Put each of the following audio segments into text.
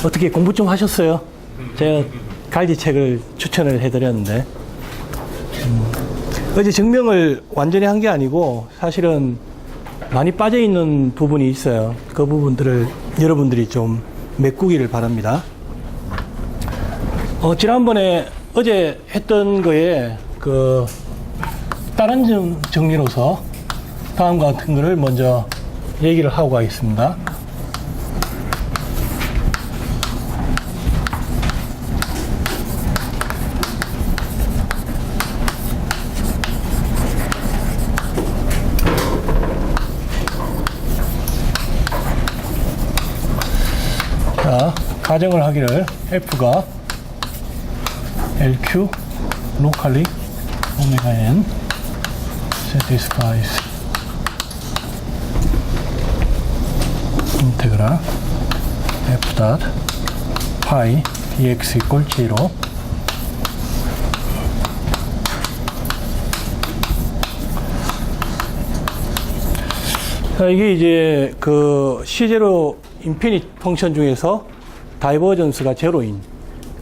어떻게 공부 좀 하셨어요? 제가 갈지책을 추천을 해드렸는데 어제 증명을 완전히 한 게 아니고 사실은 많이 빠져있는 부분이 있어요. 그 부분들을 여러분들이 좀 메꾸기를 바랍니다. 지난번에 어제 했던 거에 그 다른 정리로서 다음과 같은 거를 먼저 얘기를 하고 가겠습니다. 자, 가정을 하기를 F가 LQ locally omega n satisfies integral f dot pi dx equal 0. 자, 이게 이제 그 C0 인피니트 펑션 중에서 다이버전스가 제로인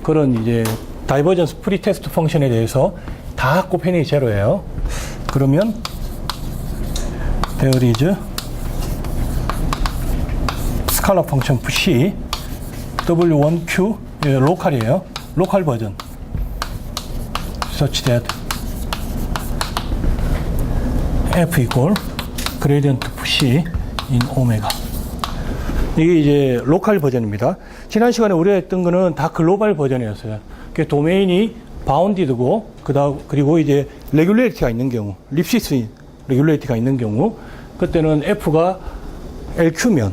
그런 이제 다이버전스 프리테스트 펑션에 대해서 다 곱해내기 제로예요. 그러면 there is 스칼라 펑션 C W1Q 로컬이에요. 로컬 버전 such that F equal gradient C in omega. 이게 이제 로컬 버전입니다. 지난 시간에 우리가 했던 거는 다 글로벌 버전이었어요. 그 도메인이 바운디드고 그리고 이제 레귤레이티가 있는 경우, 립시스 레귤레이티가 있는 경우, 그때는 F가 LQ면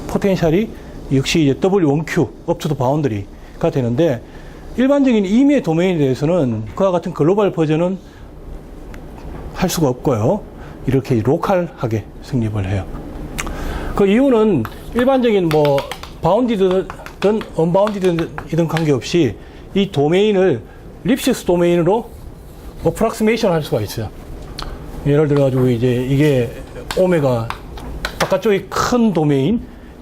포텐셜이 역시 이제 W1Q up to the boundary가 되는데, 일반적인 임의 도메인에 대해서는 그와 같은 글로벌 버전은 할 수가 없고요. 이렇게 로컬하게 성립을 해요. 그 이유는 일반적인 뭐 바운디드든 언바운디드든 관계없이 이 도메인을 립시스 도메인으로 어프락시메이션 할 수가 있어요. 예를 들어 가지고 이제 이게 오메가, 바깥쪽이 큰 도메인이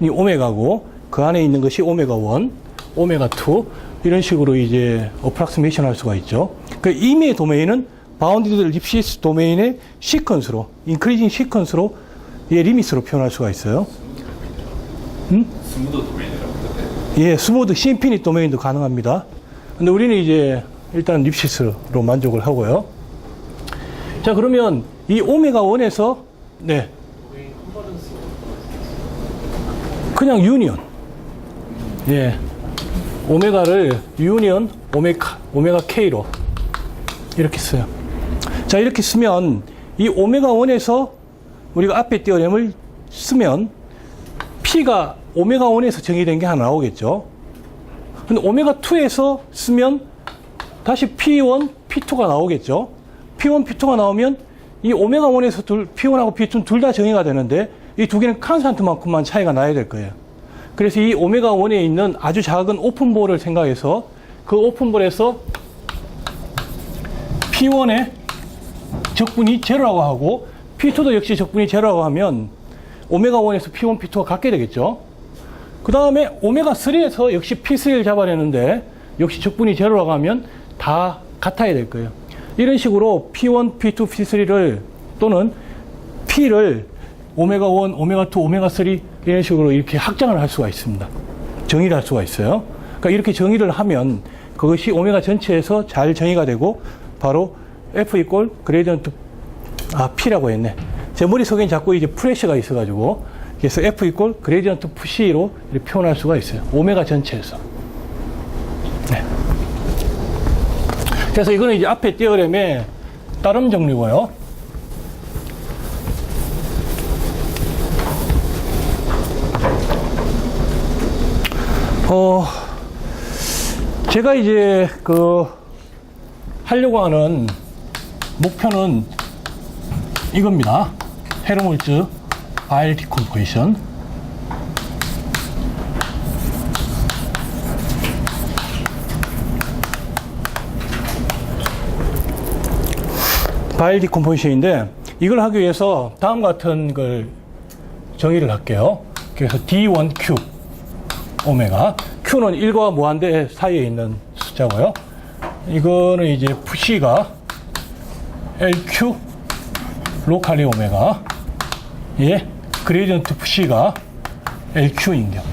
오메가고 그 안에 있는 것이 오메가 1, 오메가 2 이런 식으로 이제 어프락시메이션 할 수가 있죠. 그 임의 도메인은 바운디드 립시스 도메인의 시퀀스로, 인크리징 시퀀스로 예, 리미스로 표현할 수가 있어요. 스무드 도메인이라고 그때? 예, 스무드 심피닛 도메인도 가능합니다. 근데 우리는 이제 일단 립시스로 만족을 하고요. 자, 그러면 이 오메가 1에서 네, 그냥 유니언, 예, 오메가를 유니언 오메가 K로 이렇게 써요. 자, 이렇게 쓰면 이 오메가 1에서 우리가 앞에 띠어렘을 쓰면 P가 오메가 1에서 정의된 게 하나 나오겠죠. 근데 오메가 2에서 쓰면 다시 P1, P2가 나오겠죠. P1, P2가 나오면 이 오메가 1에서 P1하고 P2는 둘 다 정의가 되는데 이 두 개는 칸스탄트만큼만 차이가 나야 될 거예요. 그래서 이 오메가 1에 있는 아주 작은 오픈볼을 생각해서 그 오픈볼에서 P1의 적분이 제로라고 하고 P2도 역시 적분이 제로라고 하면 오메가 1에서 P1, P2가 같게 되겠죠. 그 다음에 오메가 3에서 역시 P3를 잡아내는데 역시 적분이 제로라고 하면 다 같아야 될 거예요. 이런 식으로 P1, P2, P3를 또는 P를 오메가 1, 오메가 2, 오메가 3 이런 식으로 이렇게 확장을 할 수가 있습니다. 정의를 할 수가 있어요. 그러니까 이렇게 정의를 하면 그것이 오메가 전체에서 잘 정의가 되고 바로 F 이퀄 그레디언트 P라고 했네. 제 머릿속엔 자꾸 이제 프레셔가 있어가지고 그래서 F 이퀄 그레디언트 C로 이렇게 표현할 수가 있어요. 오메가 전체에서. 네. 그래서 이거는 이제 앞에 띠어렘의 따름 정리고요. 제가 이제 하려고 하는 목표는 이겁니다. 헤르몰츠 바일 디컴포지션. 바일 디컴포지션인데 이걸 하기 위해서 다음 같은 걸 정의를 할게요. 그래서 D1Q 오메가. Q는 1과 무한대 사이에 있는 숫자고요. 이거는 이제 C가 LQ 로컬리 오메가. 예, 그레디언트 C가 LQ인 경우.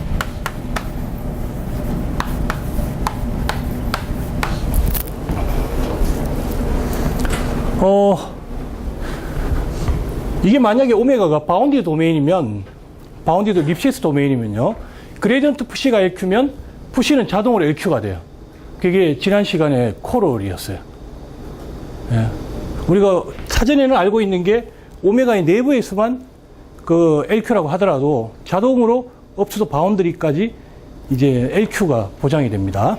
이게 만약에 오메가가 바운디드 도메인이면, 바운디드 립시스 도메인이면요, 그레디언트 C가 LQ면 C는 자동으로 LQ가 돼요. 그게 지난 시간에 코롤이었어요. 예. 우리가 사전에는 알고 있는 게 오메가의 내부에서만 그 LQ라고 하더라도 자동으로 업투도 바운드리까지 이제 LQ가 보장이 됩니다.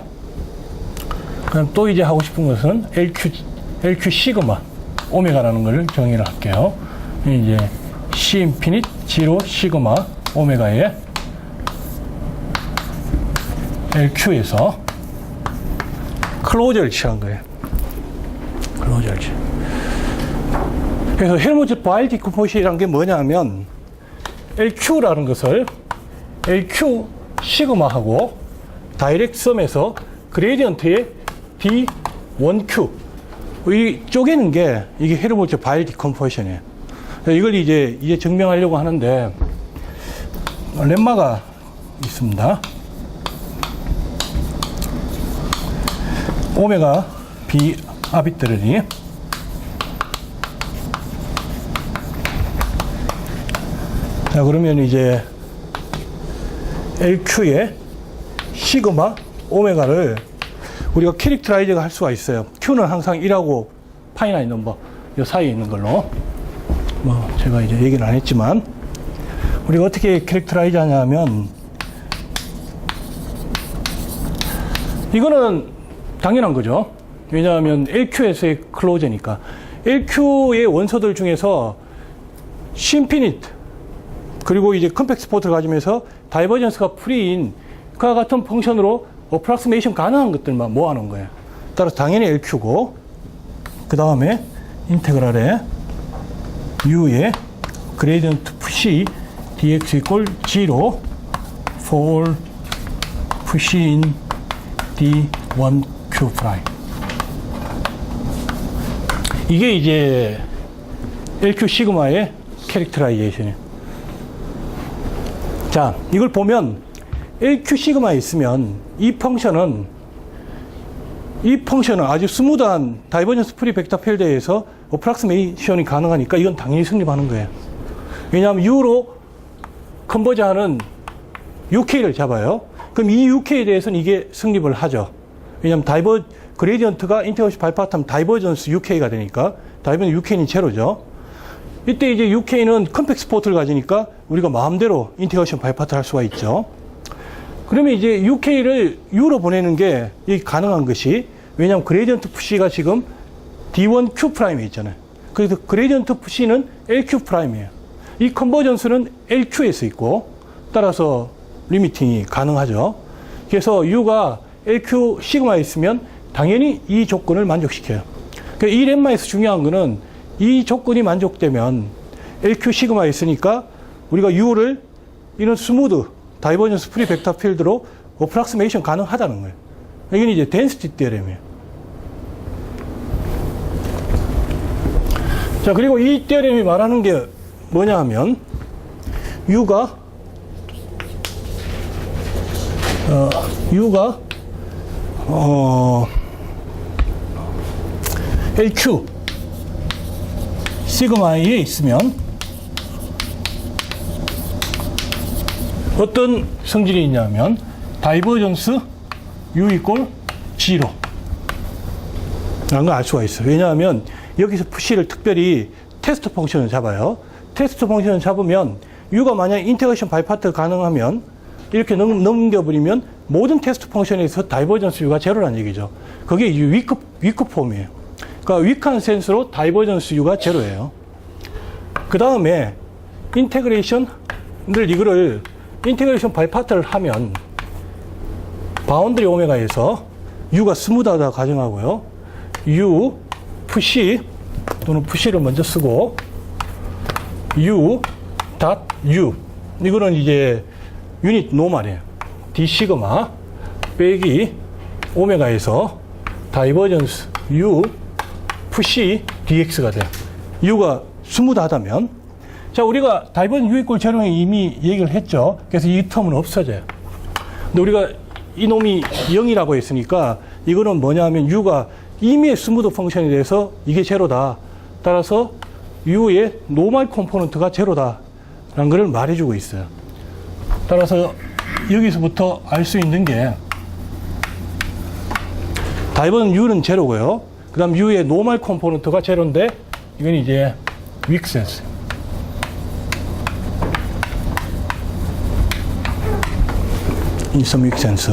그럼 또 이제 하고 싶은 것은 LQ 시그마 오메가라는 걸 정의를 할게요. 이제 C 인피닛 제로 시그마 오메가의 LQ에서 클로저를 취한 거예요. 클로저를 취. 그래서 헬무트 바일 디컴포지션이라는 게 뭐냐면 LQ라는 것을 LQ 시그마하고 다이렉트 썸에서 그레디언트의 D1Q 이 쪼개는 게 이게 헬무트 바일 디컴포지션이에요. 이걸 이제 증명하려고 하는데 렘마가 있습니다. 오메가 B 아비트러리. 자, 그러면 이제 LQ의 시그마 오메가를 우리가 캐릭터라이즈가 할 수가 있어요. Q는 항상 1하고 파이나잇 넘버 이 사이에 있는 걸로. 뭐 제가 이제 얘기는 안 했지만 우리가 어떻게 캐릭터라이즈 하냐면 이거는 당연한 거죠. 왜냐하면 LQ에서의 클로저니까. LQ의 원소들 중에서 심피니트 그리고 이제 컴팩트 포트를 가지면서 다이버전스가 프리인 그와 같은 펑션으로 어프락시메이션 가능한 것들만 모아놓은 거예요. 따라서 당연히 LQ고 그 다음에 인테그랄에 U의 그레디언트 C dx equal 0 for C in D1Q 프라임. 이게 이제 LQ 시그마의 캐릭터라이제이션이에요. 자, 이걸 보면 LQ 시그마에 있으면 이 펑션은 아주 스무드한 다이버전스 프리 벡터 필드에서 어프락시메이션이 가능하니까 이건 당연히 승립하는 거예요. 왜냐하면 U로 컨버저하는 UK를 잡아요. 그럼 이 UK에 대해서는 이게 승립을 하죠. 왜냐하면 그레디언트가 인테그레이션 발파하면 다이버전스 UK가 되니까 다이버전스 UK는 제로죠. 이때 이제 UK는 컴팩트 포트를 가지니까 우리가 마음대로 인테그레이션 발파트를 할 수가 있죠. 그러면 이제 UK를 U로 보내는 게 가능한 것이 왜냐하면 그레디언트 C가 지금 D1Q 프라임에 있잖아요. 그래서 그레디언트 C는 LQ 프라임이에요. 이 컨버전스는 LQ에서 있고 따라서 리미팅이 가능하죠. 그래서 U가 LQ 시그마에 있으면 당연히 이 조건을 만족시켜요. 그러니까 이 렘마에서 중요한 거는 이 조건이 만족되면 LQ 시그마에 있으니까 우리가 U를 이런 스무드 다이버전스 프리 벡터 필드로 어프락시메이션 가능하다는 거예요. 이건 이제 덴시티 테어렘이에요. 자, 그리고 이 테어렘이 말하는 게 뭐냐 하면 U가 LQ 시그마에 있으면 어떤 성질이 있냐면 다이버전스 U 이꼴 0 라는 걸 알 수가 있어요. 왜냐하면 여기서 C를 특별히 테스트 펑션을 잡아요. 테스트 펑션을 잡으면 U가 만약 인테그레이션 바이파트 가능하면 이렇게 넘겨버리면 모든 테스트 펑션에서 다이버전스 U가 제로라는 얘기죠. 그게 위크 폼이에요. 그러니까 위크한 센스로 다이버전스 U가 제로예요. 그 다음에 인테그레이션 바이파트를 하면 바운드리 오메가에서 U가 스무드하다 가정하고요. U, FC 또는 FC를 먼저 쓰고 U, 이거는 이제 유닛 노멀이에요. d 시그마 빼기 오메가에서 다이버전스 u 푸시 dx가 돼요. u가 스무드하다면. 자, 우리가 다이버전 u 이꼴 제로는 이미 얘기를 했죠. 그래서 이 텀은 없어져요. 근데 우리가 이놈이 0이라고 했으니까 이거는 뭐냐면 u가 이미 스무드 펑션에 대해서 이게 제로다. 따라서 u의 노멀 컴포넌트가 제로다. 라는 것을 말해주고 있어요. 따라서 여기서부터 알 수 있는 게 다이버전 u는 제로고요. 그 다음 u의 노멀 컴포넌트가 제로인데 이건 이제 윅센스. 인썸 윅센스.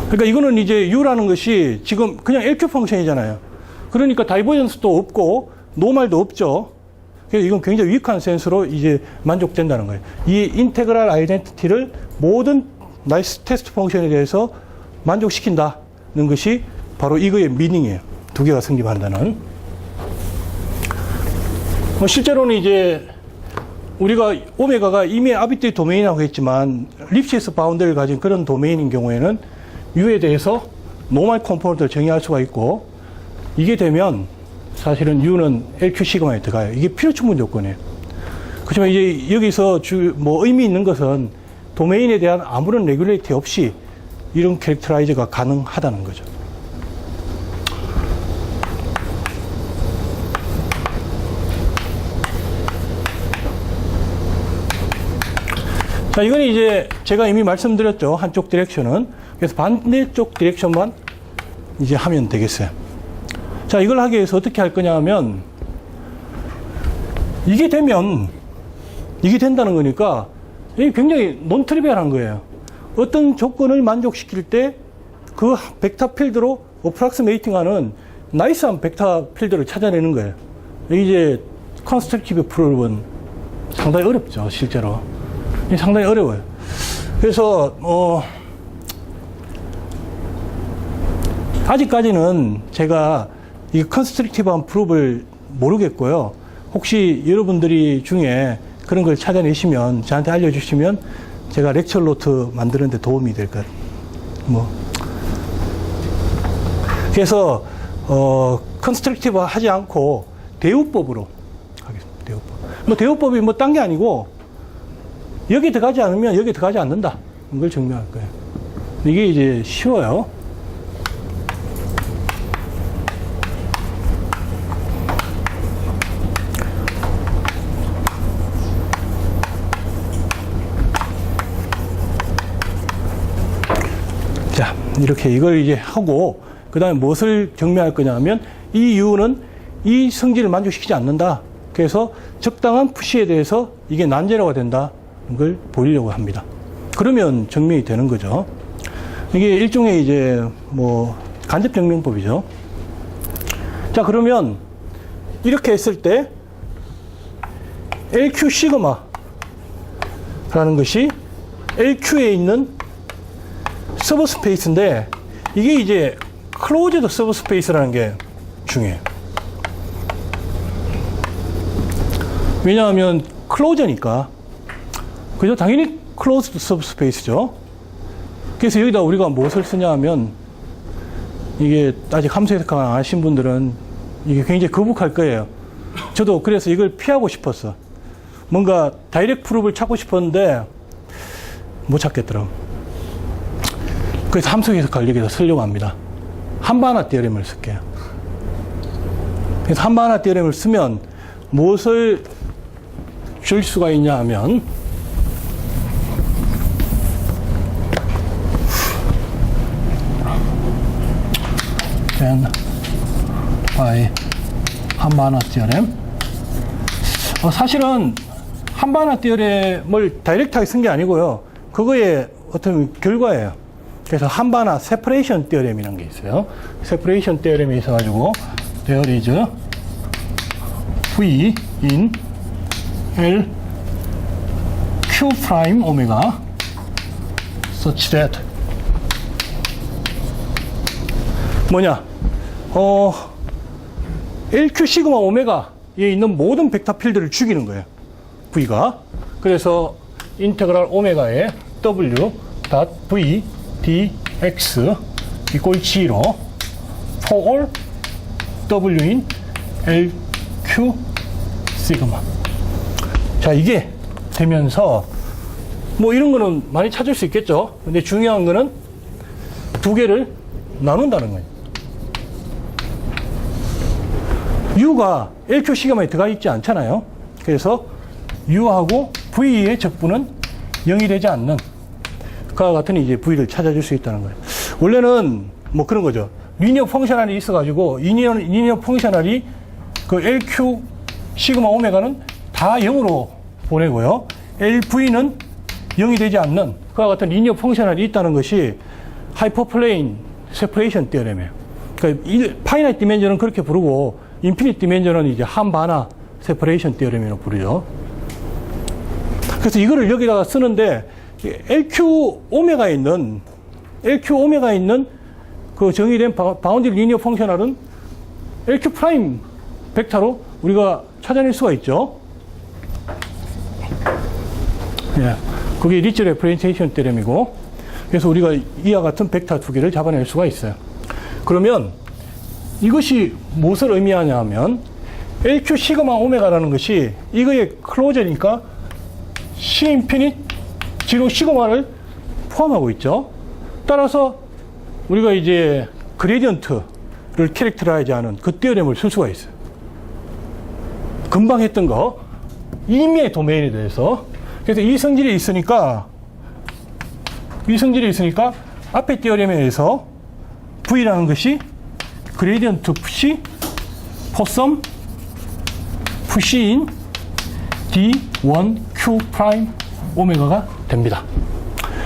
그러니까 이거는 이제 u라는 것이 지금 그냥 LQ 펑션이잖아요. 그러니까 다이버전스도 없고 노멀도 없죠. 그래서 이건 굉장히 위크한 센스로 이제 만족된다는 거예요. 이 인테그랄 아이덴티티를 모든 나이스 테스트 펑션에 대해서 만족시킨다는 것이 바로 이거의 미닝이에요. 두 개가 성립한다는. 실제로는 이제 우리가 오메가가 이미 아비트리 도메인이라고 했지만 립시스 바운드를 가진 그런 도메인인 경우에는 u에 대해서 노멀 컴포넌트를 정의할 수가 있고, 이게 되면 사실은 u는 LQ 시그마에 들어가요. 이게 필요 충분 조건이에요. 그렇지만 이제 여기서 의미 있는 것은 도메인에 대한 아무런 레귤레이티 없이 이런 캐릭터라이즈가 가능하다는 거죠. 자, 이건 이제 제가 이미 말씀드렸죠. 한쪽 디렉션은. 그래서 반대쪽 디렉션만 이제 하면 되겠어요. 자, 이걸 하기 위해서 어떻게 할 거냐 하면, 이게 되면, 이게 된다는 거니까, 이게 굉장히 논트리비얼한 거예요. 어떤 조건을 만족시킬 때 그 벡터 필드로 어프락스메이팅 하는 나이스한 벡터 필드를 찾아내는 거예요. 이제 컨스트럭티브 프로브는 상당히 어렵죠, 실제로. 상당히 어려워요. 그래서, 아직까지는 제가 이 컨스트럭티브한 프로브를 모르겠고요. 혹시 여러분들이 중에 그런 걸 찾아내시면 저한테 알려주시면 제가 렉처 노트 만드는데 도움이 될 것 같아요. 그래서 컨스트럭티브 하지 않고 대우법으로 하겠습니다. 대우법. 대우법이 딴 게 아니고 여기 들어가지 않으면 여기 들어가지 않는다. 이걸 증명할 거예요. 이게 이제 쉬워요. 자, 이렇게 이걸 이제 하고, 그 다음에 무엇을 증명할 거냐 하면, 이 u는 이 성질을 만족시키지 않는다. 그래서 적당한 푸시에 대해서 이게 난제로가 된다. 걸 보이려고 합니다. 그러면 증명이 되는 거죠. 이게 일종의 이제 간접 증명법이죠. 자, 그러면 이렇게 했을 때 LQ 시그마라는 것이 LQ에 있는 서브스페이스인데, 이게 이제 클로즈드 서브스페이스라는 게 중요해요. 왜냐하면 클로저니까. 그죠? 당연히 클로즈드 서브스페이스죠. 그래서 여기다 우리가 무엇을 쓰냐 하면, 이게 아직 함수 해석 안 하신 분들은 이게 굉장히 거북할 거예요. 저도 그래서 이걸 피하고 싶었어. 뭔가 다이렉트 프루브를 찾고 싶었는데 못 찾겠더라고. 그래서 함수 해석을 여기다 쓰려고 합니다. 한바나 티어렘을 쓸게요. 그래서 한바나 티어렘을 쓰면 무엇을 줄 수가 있냐 하면, by 한바나 티어렘. 사실은 한바나 티어렘을 다이렉트하게 쓴 게 아니고요. 그거의 어떤 결과예요. 그래서 한바나 세퍼레이션 티어렘이라는 게 있어요. 세퍼레이션 티어렘이 있어가지고 there is V in L Q 프라임 오메가 such that 뭐냐? LQ 시그마 오메가에 있는 모든 벡터 필드를 죽이는 거예요. V가. 그래서 인테그랄 오메가의 W v dx equal 0 for all w인 LQ 시그마. 자, 이게 되면서 뭐 이런 거는 많이 찾을 수 있겠죠. 근데 중요한 거는 두 개를 나눈다는 거예요. U가 LQ 시그마에 들어가 있지 않잖아요. 그래서 U하고 V의 적분은 0이 되지 않는 그와 같은 이제 V를 찾아줄 수 있다는 거예요. 원래는 뭐 그런 거죠. 리니어 펑셔널이 있어가지고 리니어 펑셔널이 그 LQ 시그마 오메가는 다 0으로 보내고요. LV는 0이 되지 않는 그와 같은 리니어 펑셔널이 있다는 것이 하이퍼플레인 세퍼레이션 티어렘이에요. 그러니까 파이나이트 디멘전은 그렇게 부르고 인피니트 디멘전은 이제 한바나 세퍼레이션 티어렘이라고 부르죠. 그래서 이거를 여기다가 쓰는데 LQ 오메가에 있는 그 정의된 바운드 리니어 펑셔널은 LQ 프라임 벡터로 우리가 찾아낼 수가 있죠. 예. 그게 리치 레퍼렌테이션 테orem이고, 그래서 우리가 이와 같은 벡터 두 개를 잡아낼 수가 있어요. 그러면 이것이 무엇을 의미하냐 하면 LQ 시그마 오메가라는 것이 이거의 클로저니까 C 인피니트 지로 시그마를 포함하고 있죠. 따라서 우리가 이제 그레디언트를 캐릭터라이즈 하는 그 티어렘을 쓸 수가 있어요. 금방 했던 거, 임의의 도메인에 대해서. 그래서 이 성질이 있으니까 앞에 티어렘에 의해서 V라는 것이 그레디언트 푸시 포섬 푸시인 D1Q 프라임 오메가가 됩니다.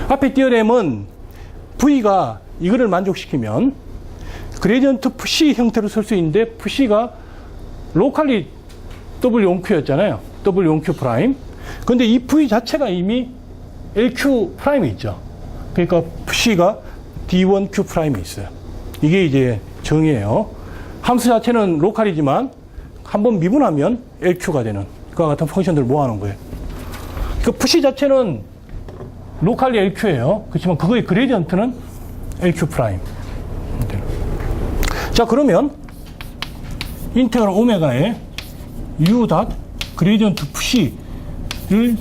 앞에 티어렘은 V가 이거를 만족시키면 그레디언트 푸시 형태로 쓸 수 있는데 푸시가 로컬리 W1Q였잖아요. W1Q 프라임. 근데 이 V 자체가 이미 LQ 프라임이 있죠. 그러니까 푸시가 D1Q 프라임이 있어요. 이게 이제 정의예요. 함수 자체는 로컬이지만 한번 미분하면 LQ가 되는 그와 같은 펑션들을 모아놓은 거예요. 그 푸시 자체는 로컬리 LQ예요. 그렇지만 그거의 그레디언트는 LQ 프라임. 자, 그러면 인테그랄 오메가에 U 닷 그레디언트 푸시를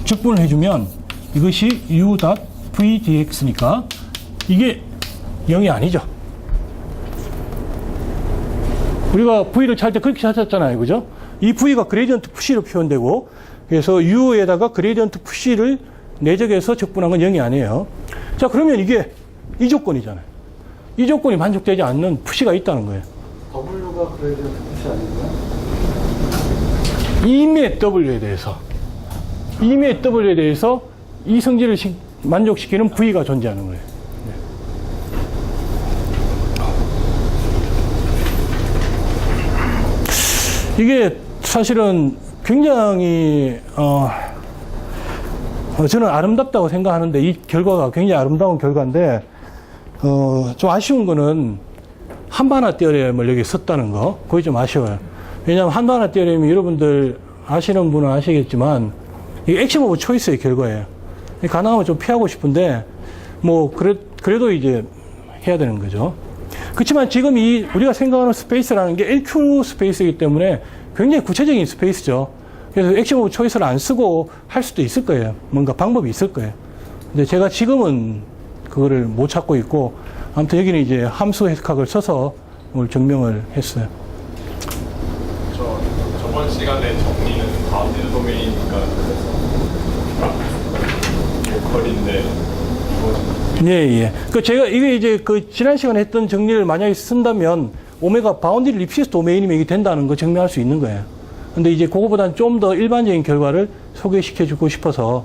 적분을 해주면 이것이 U 닷 V dx니까 이게 0이 아니죠. 우리가 V를 찾을 때 그렇게 찾았잖아요. 그죠? 이 V가 그레디언트 푸시로 표현되고, 그래서 U에다가 그레디언트 푸시를 내적해서 적분한 건 0이 아니에요. 자, 그러면 이게 이 조건이잖아요. 이 조건이 만족되지 않는 푸시가 있다는 거예요. W가 그레디언트 푸시 아닌가요? 임의 W에 대해서 이 성질을 만족시키는 V가 존재하는 거예요. 이게 사실은 굉장히 저는 아름답다고 생각하는데 이 결과가 굉장히 아름다운 결과인데 좀 아쉬운 거는 한바나 티어렘을 여기 썼다는 거, 그게 좀 아쉬워요. 왜냐하면 한바나 티어렘이 여러분들 아시는 분은 아시겠지만 이게 액션 오브 초이스의 결과예요. 가능하면 좀 피하고 싶은데 뭐 그래도 이제 해야 되는 거죠. 그렇지만 지금 우리가 생각하는 스페이스라는 게 LQ 스페이스이기 때문에 굉장히 구체적인 스페이스죠. 그래서 액션 오브 초이스를 안 쓰고 할 수도 있을 거예요. 뭔가 방법이 있을 거예요. 근데 제가 지금은 그거를 못 찾고 있고, 아무튼 여기는 이제 함수 해석학을 써서 오늘 증명을 했어요. 저번 시간에 정리는 바운드 도메인이니까 그래서 로컬인데 예. 제가 이게 이제 지난 시간에 했던 정리를 만약에 쓴다면 오메가 바운드리 리피스 도메인이면 이게 된다는 거 증명할 수 있는 거예요. 근데 이제 그거보다는 좀 더 일반적인 결과를 소개시켜 주고 싶어서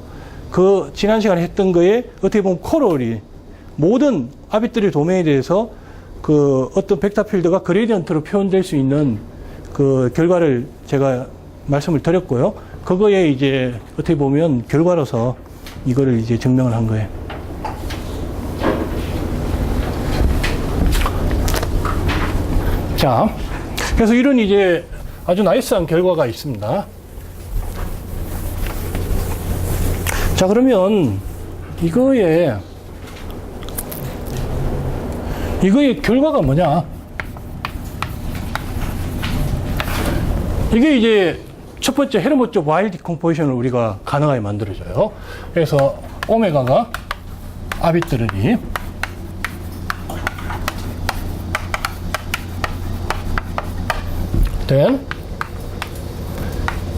지난 시간에 했던 거에 어떻게 보면 코러리 모든 아비트리 도메인에 대해서 어떤 벡터 필드가 그레디언트로 표현될 수 있는 그 결과를 제가 말씀을 드렸고요. 그거에 이제 어떻게 보면 결과로서 이거를 이제 증명을 한 거예요. 자, 그래서 이런 이제 아주 나이스한 결과가 있습니다. 자, 그러면 이거에 이거의 결과가 뭐냐? 이게 이제 첫 번째 헬무트 와일 디컴포지션을 우리가 가능하게 만들어줘요. 그래서 오메가가 아비트러리 then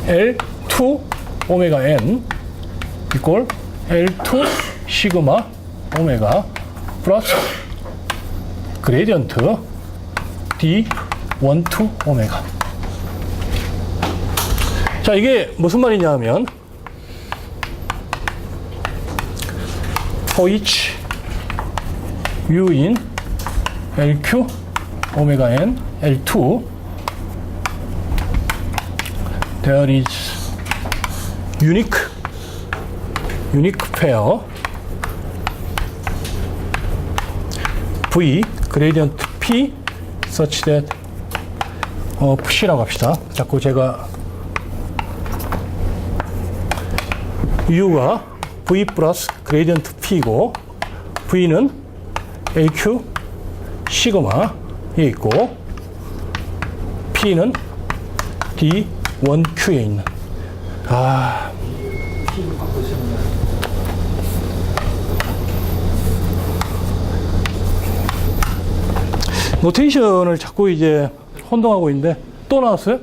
L2 오메가 n equal L2 시그마 오메가 플러스 그레디언트 D12 오메가. 자, 이게 무슨 말이냐 하면 for each u in LQ 오메가 n L2 there is unique pair V gradient P such that P라고 합시다. 자꾸 제가 U가 V 플러스 gradient P고 V는 LQ 시그마에 있고 P는 D1Q에 있는 노테이션을 자꾸 이제 혼동하고 있는데 또 나왔어요?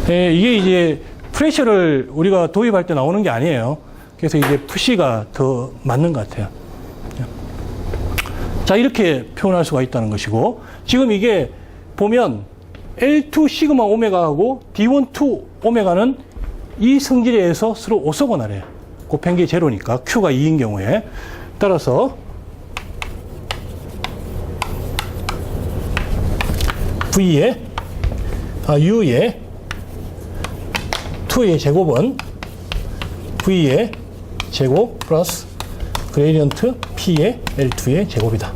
예, 이게 이제 프레셔를 우리가 도입할 때 나오는 게 아니에요. 그래서 이제 푸시가 더 맞는 것 같아요. 자, 이렇게 표현할 수가 있다는 것이고, 지금 이게 보면 L2 시그마 오메가하고 D12 오메가는 이 성질에 의해서 서로 오소고나래요. 곱한 게 제로니까 Q가 2인 경우에. 따라서 V의 U의 2의 제곱은 V의 제곱 플러스 그레디언트 P의 L2의 제곱이다.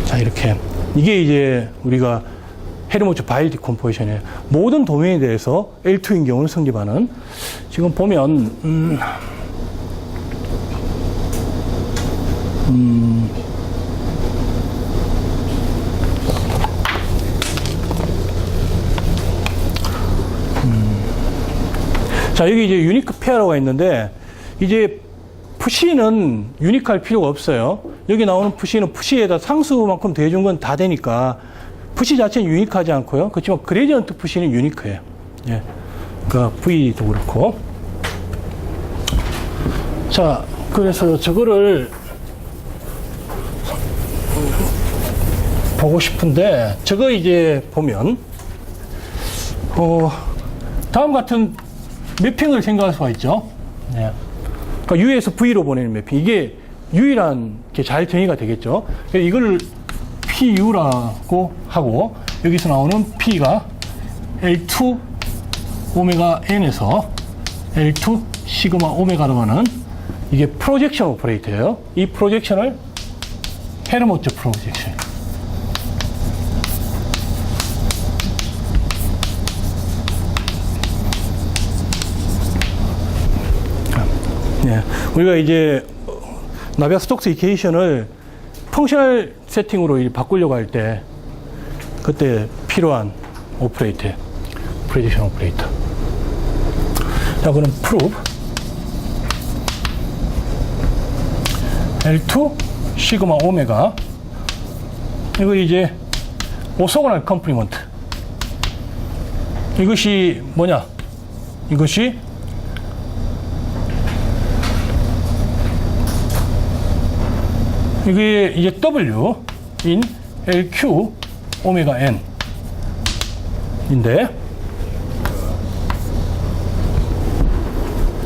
자, 이렇게. 이게 이제 우리가 헬무트 바일 디컴포지션의 모든 도메인에 대해서 L2인 경우는 성립하는, 지금 보면 자, 여기 이제 유니크 페어가 있는데, 이제 푸시는 유니크할 필요가 없어요. 여기 나오는 푸시는 푸시에다 상수만큼 대준 건 다 되니까 푸시 자체는 유니크하지 않고요. 그렇지만 그레디언트 푸시는 유니크해요. 예. 그러니까 V도 그렇고. 자, 그래서 저거를 보고 싶은데, 저거 이제 보면 다음 같은 매핑을 생각할 수가 있죠. 네. 그러니까 U에서 V로 보내는 매핑. 이게 유일한 게 잘 정의가 되겠죠. 그래서 이걸 PU라고 하고, 여기서 나오는 P가 L2 오메가 N에서 L2 시그마 오메가로 하는 이게 프로젝션 오퍼레이터예요. 이 프로젝션을 헬무트 프로젝션. 네, 우리가 이제 나비아 스톡스 이퀘이션을 펑셔널 세팅으로 바꾸려고 할 때 그때 필요한 오퍼레이터, 프로젝션 오퍼레이터. 자, 그럼 prove L2 시그마 오메가, 이거 이제 오소고날 컴플리먼트. 이것이 뭐냐? 이것이 이게 이제 W in LQ 오메가 N 인데,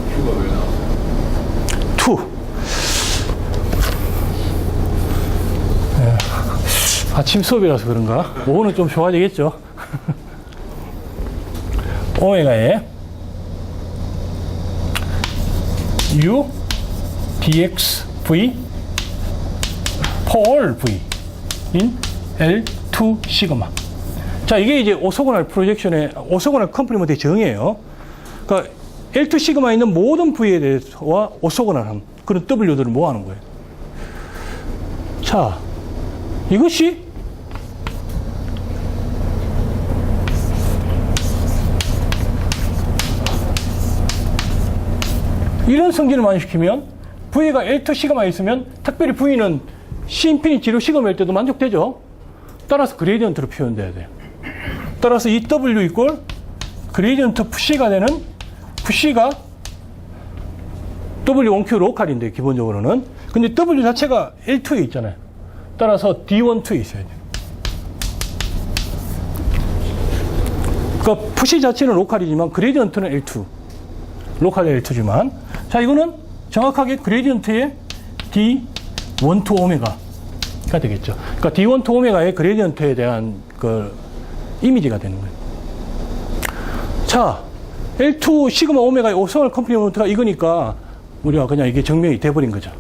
Q가 왜 나와? 2. 네. 아침 수업이라서 그런가? 오후는 좀 좋아지겠죠. 오메가에 U dx V for V in L2 시그마. 자, 이게 이제 오소고날 프로젝션의 오소고날 컴플리먼트의 정의예요. 그러니까 L2 시그마에 있는 모든 V에 대해서와 오소곤한 그런 W들을 모아놓은 거예요. 자, 이것이 이런 성질을 만족시키면 V가 L2 시그마에 있으면 특별히 V는 C 인피니티로 시그마일 때도 만족되죠. 따라서 그레디언트로 표현돼야 돼요. 따라서 이 W 이꼴 그레디언트 C가 되는 C가 W1Q 로컬인데 기본적으로는. 근데 W 자체가 L2에 있잖아요. 따라서 D12에 있어야 돼요. 그러니까 C 자체는 로컬이지만 그레디언트는 L2. 로컬 L2지만. 자, 이거는 정확하게 그레디언트의 D12 오메가가 되겠죠. 그러니까 D12 오메가의 그레디언트에 대한 그 이미지가 되는 거예요. 자, L2 시그마 오메가의 오소널 컴플리먼트가 이거니까 우리가 그냥 이게 증명이 돼버린 거죠.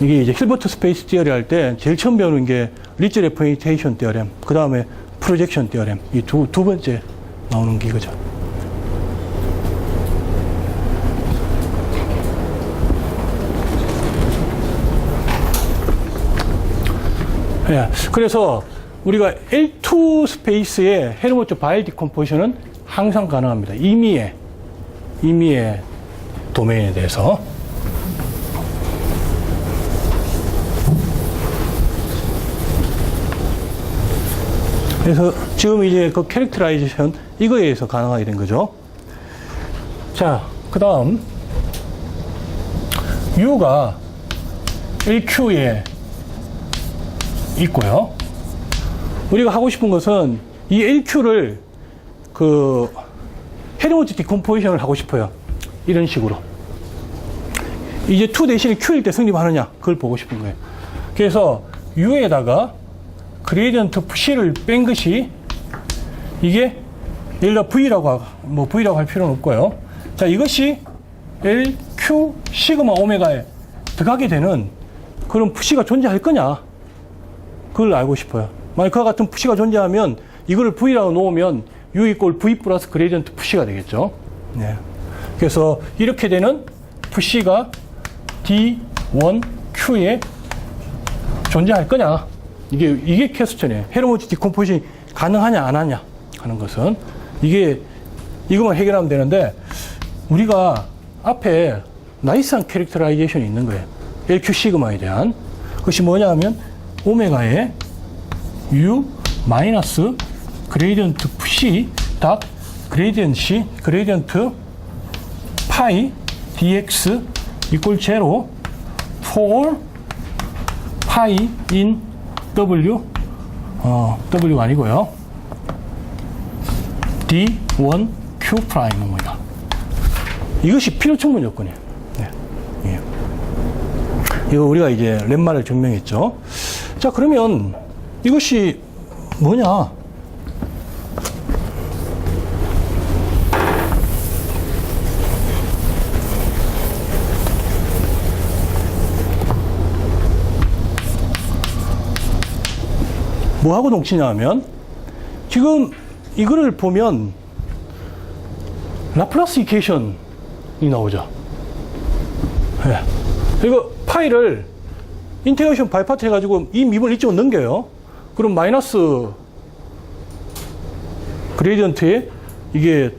이게 이제 힐버트 스페이스 티어리 할 때 제일 처음 배우는 게 리치 레프레젠테이션 티어렘, 그 다음에 프로젝션 티어렘, 이 두 번째 나오는 게 이거죠. 예, 그래서 우리가 L2 스페이스의 헬무트 바일 디컴포지션은 항상 가능합니다. 임의의 도메인에 대해서. 그래서 지금 이제 그 캐릭터라이제이션 이거에 의해서 가능하게 된 거죠. 자, 그 다음 U가 LQ에 있고요. 우리가 하고 싶은 것은 이 LQ를 그 헬무트 디컴포지션을 하고 싶어요. 이런 식으로. 이제 2 대신에 Q일 때 성립하느냐 그걸 보고 싶은 거예요. 그래서 U에다가 그레디언트 C를 뺀 것이 이게 예를 들어 V라고 할 필요는 없고요. 자, 이것이 LQ 시그마 오메가에 들어가게 되는 그런 C가 존재할 거냐 그걸 알고 싶어요. 만약 그와 같은 C가 존재하면 이거를 V라고 놓으면 U 이꼴 V 플러스 그레디언트 C가 되겠죠. 네. 그래서 이렇게 되는 C가 D1Q에 존재할 거냐. 이게 퀘스천이에요. 헬무트 디컴포지션이 가능하냐, 안 하냐 하는 것은. 이것만 해결하면 되는데, 우리가 앞에 나이스한 캐릭터라이제이션이 있는 거예요. LQ 시그마에 대한. 그것이 뭐냐 하면, 오메가의 U 마이너스 그레디언트 C 닷 그레디언트 파이 dx 이꼴 제로 for 파이 in W W가 아니고요. D1Q 프라임입니다. 이것이 필요 충분 조건이에요. 네. 예. 이거 우리가 이제 렘마를 증명했죠. 자, 그러면 이것이 뭐냐? 뭐하고 동치냐 하면 지금 이거를 보면 라플라스 이퀘이션이 나오죠. 네. 그리고 파이를 인테그레이션 바이 파트 해가지고 이 미분을 이쪽으로 넘겨요. 그럼 마이너스 그레디언트에 이게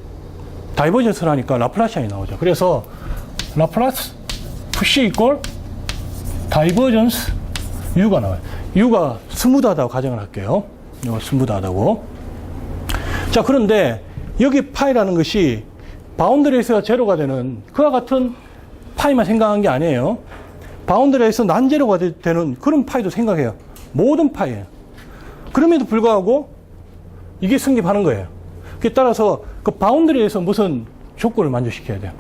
다이버전스를 하니까 라플라시안이 나오죠. 그래서 라플라스 FC 이꼴 다이버전스 U가 나와요. U가 스무드하다고 가정을 할게요. 이거 스무드하다고. 자, 그런데 여기 파이라는 것이 바운더리에서 제로가 되는 그와 같은 파이만 생각한 게 아니에요. 바운더리에서 난제로가 되는 그런 파이도 생각해요. 모든 파이예요. 그럼에도 불구하고 이게 성립하는 거예요. 그에 따라서 그 바운더리에서 무슨 조건을 만족시켜야 돼요.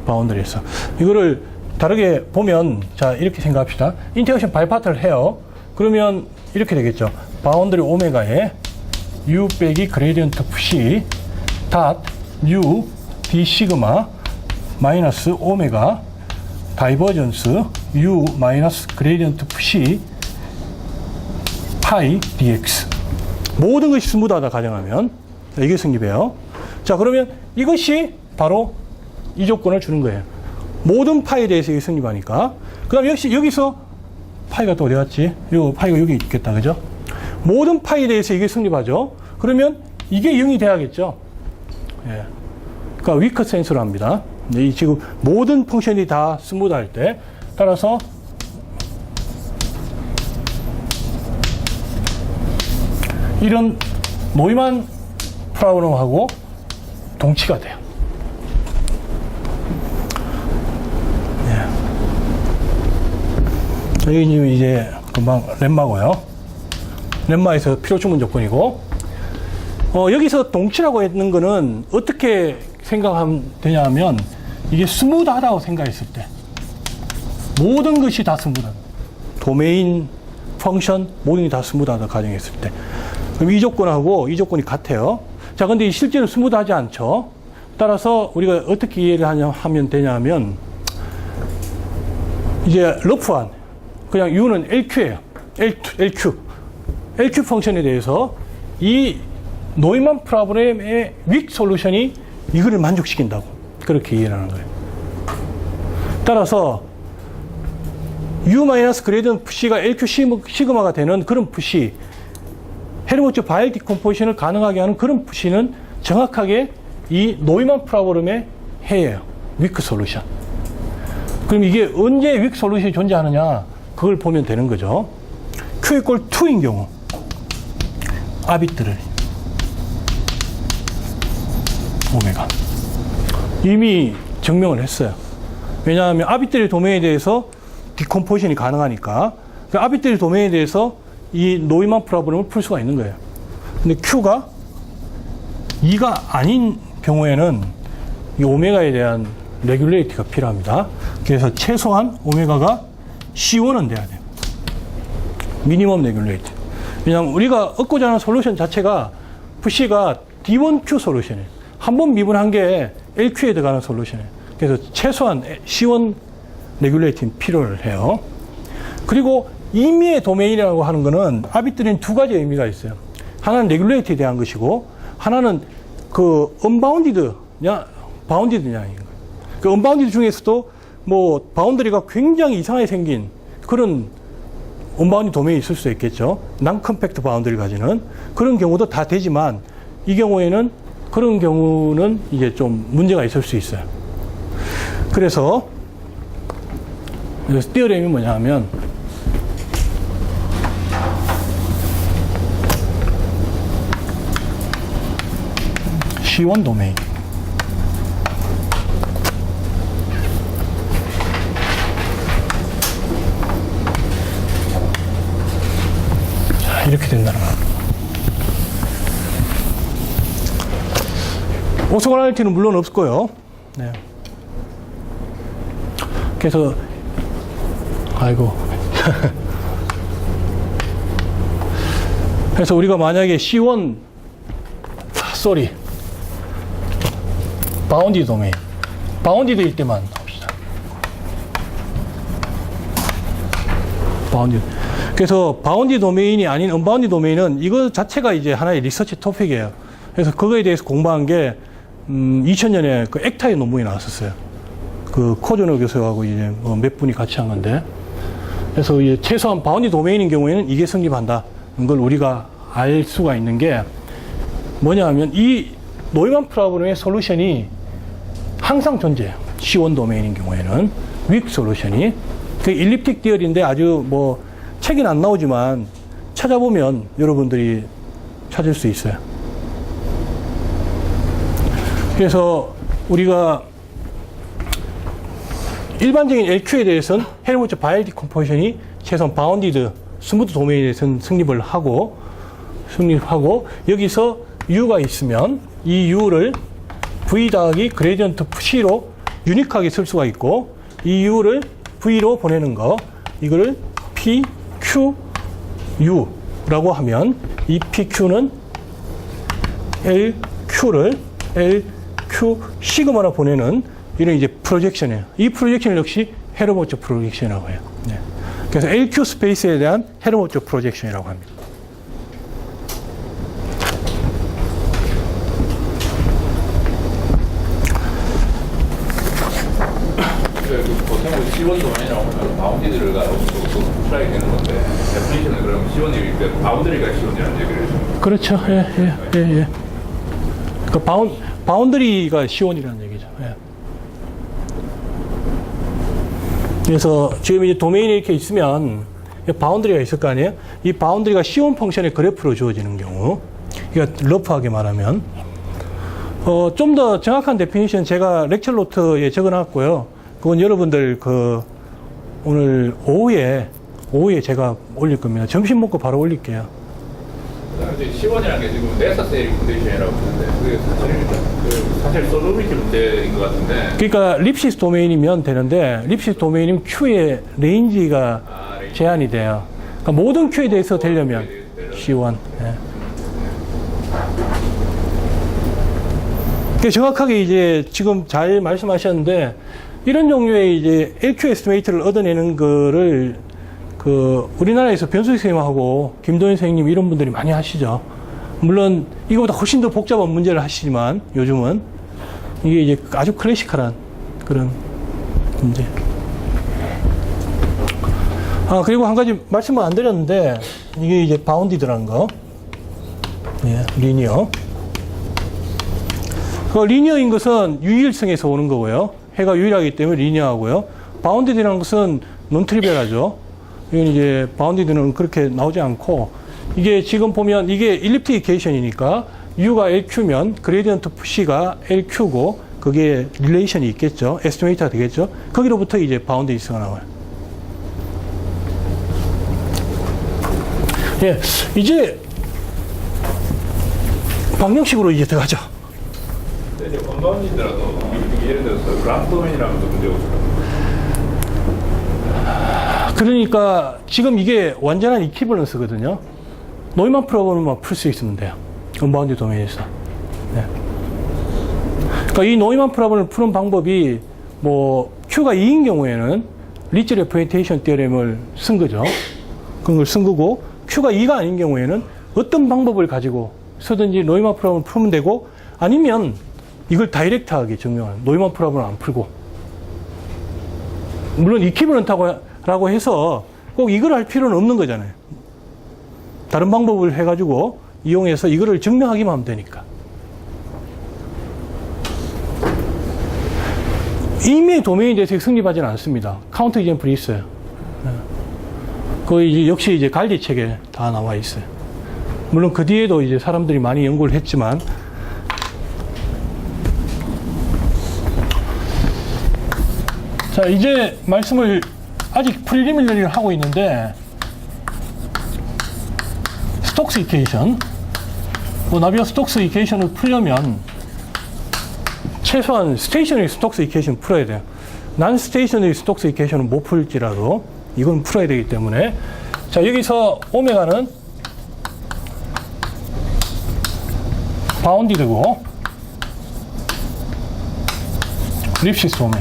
바운더리에서. 이거를 다르게 보면, 자, 이렇게 생각합시다. 인테그레이션 바이 파트를 해요. 그러면 이렇게 되겠죠. 바운더리 오메가에 U 빼기 그레디언트 C 닷 U D 시그마 마이너스 오메가 다이버전스 U 마이너스 그레디언트 C 파이 dx. 모든 것이 스무드하다 가정하면 이게 성립해요. 자, 그러면 이것이 바로 이 조건을 주는 거예요. 모든 파이에 대해서 이게 성립하니까. 그 다음 역시 여기서 파이가 또 어디 갔지? 이 파이가 여기 있겠다. 그죠? 모든 파이에 대해서 이게 성립하죠. 그러면 이게 0이 돼야겠죠. 예. 그러니까 위크 센스로 합니다. 이 지금 모든 펑션이 다 스무드할 때 따라서 이런 노이만 프로그램하고 동치가 돼요. 예. 여기 지금 이제 금방 렘마고요. 렘마에서 필요 주문 조건이고, 여기서 동치라고 했는 거는 어떻게 생각하면 되냐면, 이게 스무드하다고 생각했을 때, 모든 것이 다 스무드하다. 도메인, 펑션, 모든 게 다 스무드하다 가정했을 때. 그럼 이 조건하고 이 조건이 같아요. 자, 근데 실제로 스무드하지 않죠. 따라서 우리가 어떻게 이해를 하면 되냐면, 이제 러프한, 그냥 U는 LQ예요. LQ 펑션에 대해서 이 노이만 프로그램의 윅 솔루션이 이거를 만족시킨다고 그렇게 이해를 하는 거예요. 따라서 U-그레이디언트 C가 LQ 시그마가 되는 그런 푸시, 헬무츠 바이오 디컴포지션을 가능하게 하는 그런 푸시는 정확하게 이 노이만 프로그램의 해예요. 윅 솔루션. 그럼 이게 언제 윅 솔루션이 존재하느냐? 그걸 보면 되는 거죠. Q = 2인 경우 아비트를 오메가 이미 증명을 했어요. 왜냐하면 아비트리 도메인에 대해서 디컴포지션이 가능하니까 그 아비트리 도메인에 대해서 이 노이만 프로그램을 풀 수가 있는 거예요. 근데 Q가 2가 아닌 경우에는 이 오메가에 대한 레귤레이트가 필요합니다. 그래서 최소한 오메가가 C1은 돼야 돼요. 미니멈 레귤레이트. 왜냐하면 우리가 얻고자 하는 솔루션 자체가 Fc가 D1Q 솔루션이에요. 한 번 미분한 게 LQ에 들어가는 솔루션이에요. 그래서 최소한 C1 레귤레이팅이 필요해요. 그리고 임의의 도메인이라고 하는 거는 아비트리는 두 가지 의미가 있어요. 하나는 레귤레이트에 대한 것이고, 하나는 그 언바운디드냐, 바운디드냐. 그 언바운디드 중에서도 뭐 바운더리가 굉장히 이상하게 생긴 그런 언바운디 도메인이 있을 수 있겠죠. 난컴팩트 바운더리를 가지는 그런 경우도 다 되지만, 이 경우에는 그런 경우는 이제 좀 문제가 있을 수 있어요. 그래서 티어렘이 뭐냐 하면 C1 도메인 자, 이렇게 된다는 겁니다. 오토고널리티는 물론 없고요. 네. 그래서 아이고 그래서 우리가 만약에 C1 바운디드 도메인 바운디드일 때만 봅시다. 바운디드. 그래서 바운디드 도메인이 아닌 언바운디드 도메인은 이거 자체가 이제 하나의 리서치 토픽이에요. 그래서 그거에 대해서 공부한 게 2000년에 그 액타의 논문이 나왔었어요. 그 코조너 교수하고 이제 몇 분이 같이 한 건데, 그래서 이제 최소한 바운디 도메인인 경우에는 이게 성립한다는 걸 우리가 알 수가 있는 게 뭐냐 하면 이 노이만 프로그램의 솔루션이 항상 존재해요. C1 도메인인 경우에는 윅 솔루션이 그 일립틱 디얼인데 아주 뭐 책은 안 나오지만 찾아보면 여러분들이 찾을 수 있어요. 그래서 우리가 일반적인 LQ에 대해서는 헬무츠 바이오 디컴포지션이 최소한 바운디드 스무드 도메인에 대해서는 성립하고 여기서 U가 있으면 이 U를 V 더하기 그레디언트 C로 유니크하게 쓸 수가 있고, 이 U를 V로 보내는 거 이거를 PQU라고 하면 이 PQ는 LQ를 LQ 시그마로 보내는 이런 이제 프로젝션이에요. 이 프로젝션 역시 헬무츠 프로젝션이라고 해요. 네. 그래서 LQ 스페이스에 대한 헬무츠 프로젝션이라고 합니다. 보통 C1 도메인이라고 하면 바운디들과 플라이 되는 건데 데피니션은 그럼 C1이 바운드리가 C1이라는 얘기를 해요. 그렇죠. 예. 그 바운드리가 C1이라는 얘기죠. 예. 그래서 지금 이제 도메인이 이렇게 있으면 바운드리가 있을 거 아니에요? 이 바운드리가 C1 펑션의 그래프로 주어지는 경우, 그러니까 러프하게 말하면, 좀 더 정확한 데피니션 제가 렉처 노트에 적어놨고요. 그건 여러분들 오늘 오후에 제가 올릴 겁니다. 점심 먹고 바로 올릴게요. 그다음에 C1이라는 게 지금 네서세리 컨디션이라고 하는데 그게 사실 솔루비티 문제인 것 같은데. 그러니까 립시스 도메인이면 되는데 립시스 도메인이면 Q의 레인지가 제한이 돼요. 그러니까 모든 Q에 대해서 되려면 C1. 예. 그러니까 정확하게 이제 지금 잘 말씀하셨는데 이런 종류의 이제 LQ 에스티메이트를 얻어내는 거를 우리나라에서 변수익 선생님하고 김도현 선생님 이런 분들이 많이 하시죠. 물론 이거보다 훨씬 더 복잡한 문제를 하시지만 요즘은 이게 이제 아주 클래시컬한 그런 문제. 그리고 한 가지 말씀을 안 드렸는데, 이게 이제 바운디드라는 거. 예, 리니어. 리니어인 것은 유일성에서 오는 거고요. 해가 유일하기 때문에 리니어하고요. 바운디드라는 것은 논트리비얼하죠. 이건 이제 바운디드는 그렇게 나오지 않고, 이게 지금 보면 이게 일립틱 이케이션이니까 U가 LQ면 그레디언트 C가 LQ고, 그게 릴레이션이 있겠죠. 에스티메이터가 되겠죠. 거기로부터 이제 바운디드가 나와요. 예, 이제 방정식으로 이제 들어가죠. 근데 이제 언바운디더라도 예를 들어서 그라프 도메인이라는 것도 문제가 없어요. 그러니까 지금 이게 완전한 이퀴벌런스거든요. 노이만 프로그램만 풀 수 있으면 돼요. 언바운드 도메인에서. 네. 그러니까 이 노이만 프로그램을 푸는 방법이 Q가 2인 경우에는 리치 레프레젠테이션 티어렘을 쓴 거죠. 그걸 쓴 거고, Q가 2가 아닌 경우에는 어떤 방법을 가지고 쓰든지 노이만 프로그램을 풀면 되고, 아니면 이걸 다이렉트하게 증명하는, 노이만 프로그램을 안 풀고, 물론 이퀴벌런트라고 해서 꼭 이걸 할 필요는 없는 거잖아요. 다른 방법을 해가지고 이용해서 이거를 증명하기만 하면 되니까. 이미 도메인에 대해서 성립하지는 않습니다. 카운터 이젠플이 있어요. 거의 역시 이제 갈디 책에 다 나와 있어요. 물론 그 뒤에도 이제 사람들이 많이 연구를 했지만, 자, 이제 말씀을 아직 프리리미너리를 하고 있는데, 스톡스 이케이션, 나비어 스톡스 이케이션을 풀려면 최소한 스테이셔너리 스톡스 이케이션 풀어야 돼요. 난 스테이셔너리 스톡스 이케이션은 못 풀지라도 이건 풀어야 되기 때문에, 자, 여기서 오메가는 바운디드고 립시스 오메.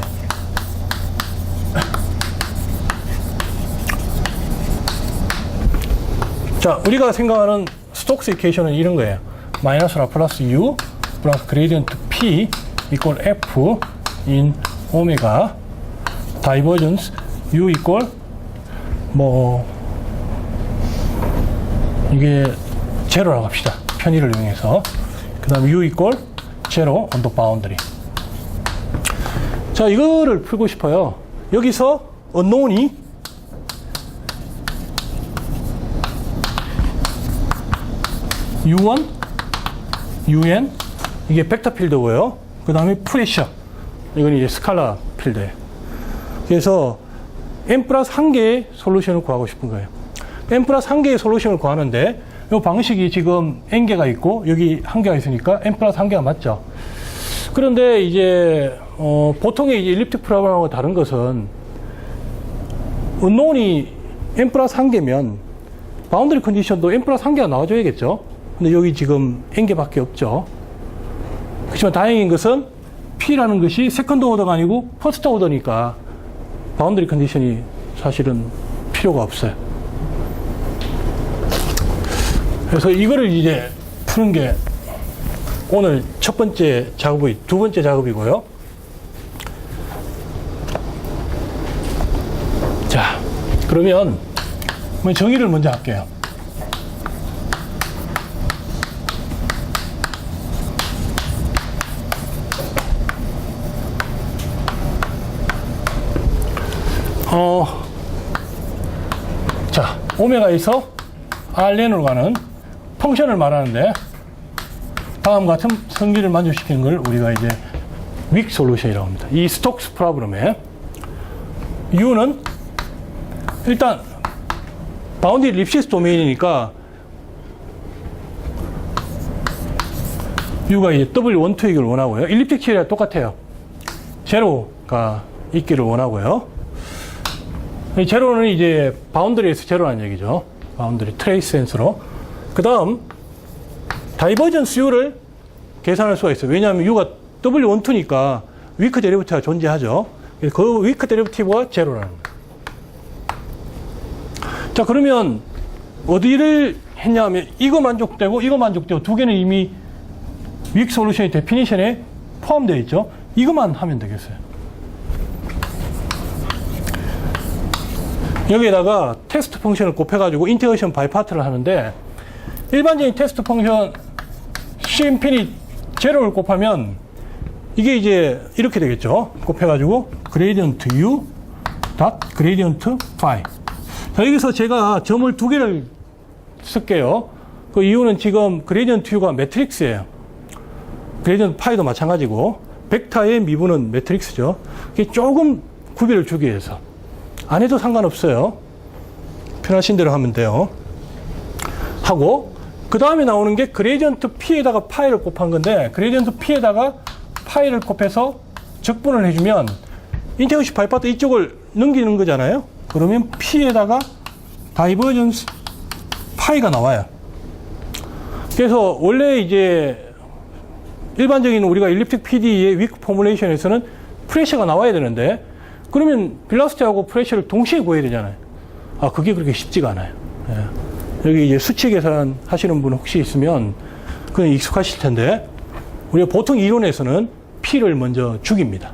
자, 우리가 생각하는 스톡스 이케이션은 이런 거예요. 마이너스 라플라스 U 플러스 그레디언트 P 이퀄 F 인 오메가 다이버전스 U 이퀄 이게 제로라고 합시다. 편의를 이용해서. 그 다음에 U 이퀄 제로 언더 바운드리. 자, 이거를 풀고 싶어요. 여기서 unknown이 U1, UN, 이게 벡터 필드고요. 그 다음에 프레셔. 이건 이제 스칼라 필드예요. 그래서 n 플러스 1개의 솔루션을 구하고 싶은 거예요. n 플러스 1개의 솔루션을 구하는데, 이 방식이 지금 n개가 있고, 여기 1개가 있으니까 n 플러스 1개가 맞죠. 그런데 이제, 보통의 이제 일립틱 프로그램하고 다른 것은, unknown이 n 플러스 1개면, 바운더리 컨디션도 n 플러스 1개가 나와줘야겠죠. 근데 여기 지금 n개밖에 없죠. 그렇지만 다행인 것은 P라는 것이 세컨드 오더가 아니고 퍼스트 오더니까 바운더리 컨디션이 사실은 필요가 없어요. 그래서 이거를 이제 푸는 게 오늘 첫 번째 작업이, 두 번째 작업이고요. 그러면 정의를 먼저 할게요. 자, 오메가에서 Rn으로 가는 펑션을 말하는데 다음 같은 성질을 만족시키는 걸 우리가 이제 윅 솔루션이라고 합니다. 이 스톡스 프로블럼의 U는 일단 바운더리 립시스 도메인이니까 U가 이제 W12이기를 원하고요. 일립틱 치열이랑 똑같아요. 제로가 있기를 원하고요. 이 제로는 이제 바운더리에서 제로라는 얘기죠. 바운더리 트레이스 센스로. 그 다음 다이버전스 U를 계산할 수가 있어요. 왜냐하면 U가 W12니까 위크 데리버티브가 존재하죠. 그 위크 데리버티브가 제로라는 거예요. 자, 그러면 어디를 했냐 하면 이거 만족되고 이거 만족되고 두 개는 이미 윅 솔루션의 데피니션에 포함되어 있죠. 이것만 하면 되겠어요. 여기에다가 테스트 펑션을 곱해가지고 인테그레이션 바이 파트를 하는데 일반적인 테스트 펑션 C∞ 제로를 곱하면 이게 이제 이렇게 되겠죠. 곱해가지고 그레이디언트 U 닷 그레이디언트 파이. 자, 여기서 제가 점을 두 개를 쓸게요. 그 이유는 지금 그레이디언트 U가 매트릭스예요. 그레이디언트 파이도 마찬가지고 벡터의 미분은 매트릭스죠. 이게 조금 구비를 주기 위해서 안 해도 상관없어요. 편하신 대로 하면 돼요. 하고 그 다음에 나오는 게 그레이디언트 P에다가 파이를 곱한 건데 그레이디언트 P에다가 파이를 곱해서 적분을 해주면 인테그레이션 바이 파트 이쪽을 넘기는 거잖아요. 그러면 P에다가 다이버전스 파이가 나와요. 그래서 원래 이제 일반적인 우리가 일립틱 PD의 위크 포뮬레이션에서는 프레셔가 나와야 되는데 그러면 벨로시티하고 프레셔를 동시에 구해야 되잖아요. 아, 그게 그렇게 쉽지가 않아요. 예. 여기 이제 수치 계산 하시는 분 혹시 있으면 그냥 익숙하실 텐데 우리가 보통 이론에서는 P를 먼저 죽입니다.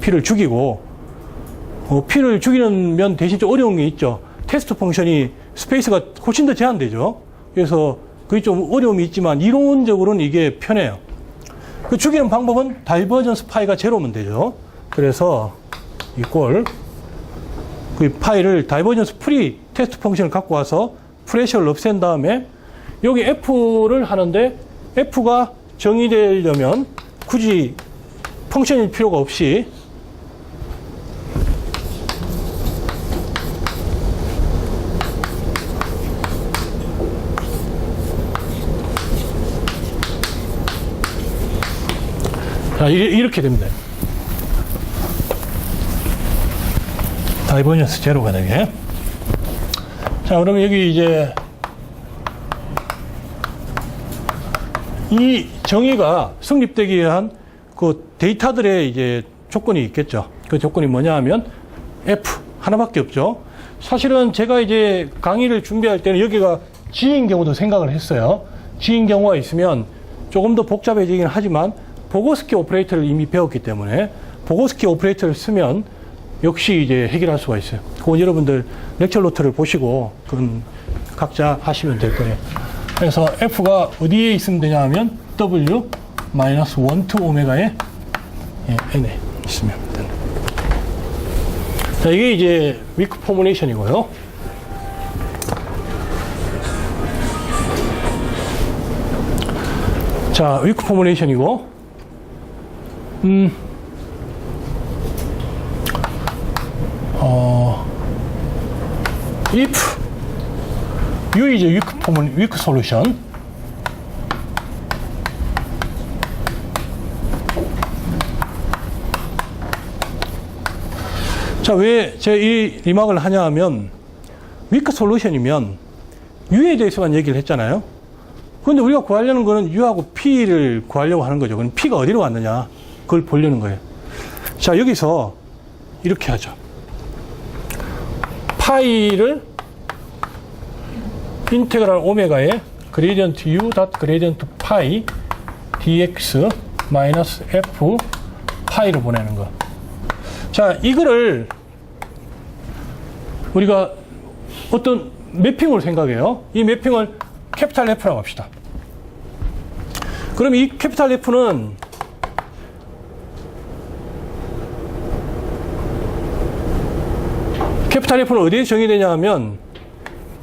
P를 죽이고 P를 죽이면 대신 좀 어려운 게 있죠. 테스트 펑션이 스페이스가 훨씬 더 제한되죠. 그래서 그게 좀 어려움이 있지만 이론적으로는 이게 편해요. 그 죽이는 방법은 다이버전스 파이가 제로면 되죠. 그래서 이꼴 그 파이를 다이버전스 프리 테스트 펑션을 갖고 와서 프레셔를 없앤 다음에 여기 F를 하는데 F가 정의되려면 굳이 펑션일 필요가 없이 자, 이렇게 됩니다. 다이버전스 제로가 되게. 자, 그러면 여기 이제 이 정의가 성립되기 위한 그 데이터들의 이제 조건이 있겠죠. 그 조건이 뭐냐 하면 F 하나밖에 없죠. 사실은 제가 이제 강의를 준비할 때는 여기가 G인 경우도 생각을 했어요. G인 경우가 있으면 조금 더 복잡해지긴 하지만 보고스키 오퍼레이터를 이미 배웠기 때문에 보고스키 오퍼레이터를 쓰면 역시 이제 해결할 수가 있어요. 그건 여러분들 렉처 노트를 보시고 그건 각자 하시면 될 거예요. 그래서 F가 어디에 있으면 되냐 하면 W-1 to 오메가에 N에 있으면 됩니다. 자, 이게 이제 위크 포뮬레이션이고요. 자, 위크 포뮬레이션이고 if U is a weak solution 자, 왜 제가 이 리막을 하냐 하면 weak solution이면 U에 대해서만 얘기를 했잖아요. 그런데 우리가 구하려는 거는 U하고 P를 구하려고 하는 거죠. 그럼 P가 어디로 왔느냐 그걸 보려는 거예요. 자, 여기서 이렇게 하죠. 파이를 인테그랄 오메가에 그레이디언트 U 닷 그레이디언트 파이 dx 마이너스 f 파이로 보내는 거. 자, 이거를 우리가 어떤 매핑을 생각해요. 이 매핑을 캐피탈 F라고 합시다. 그럼 이 캐피탈 F는 어디에 정의되냐 하면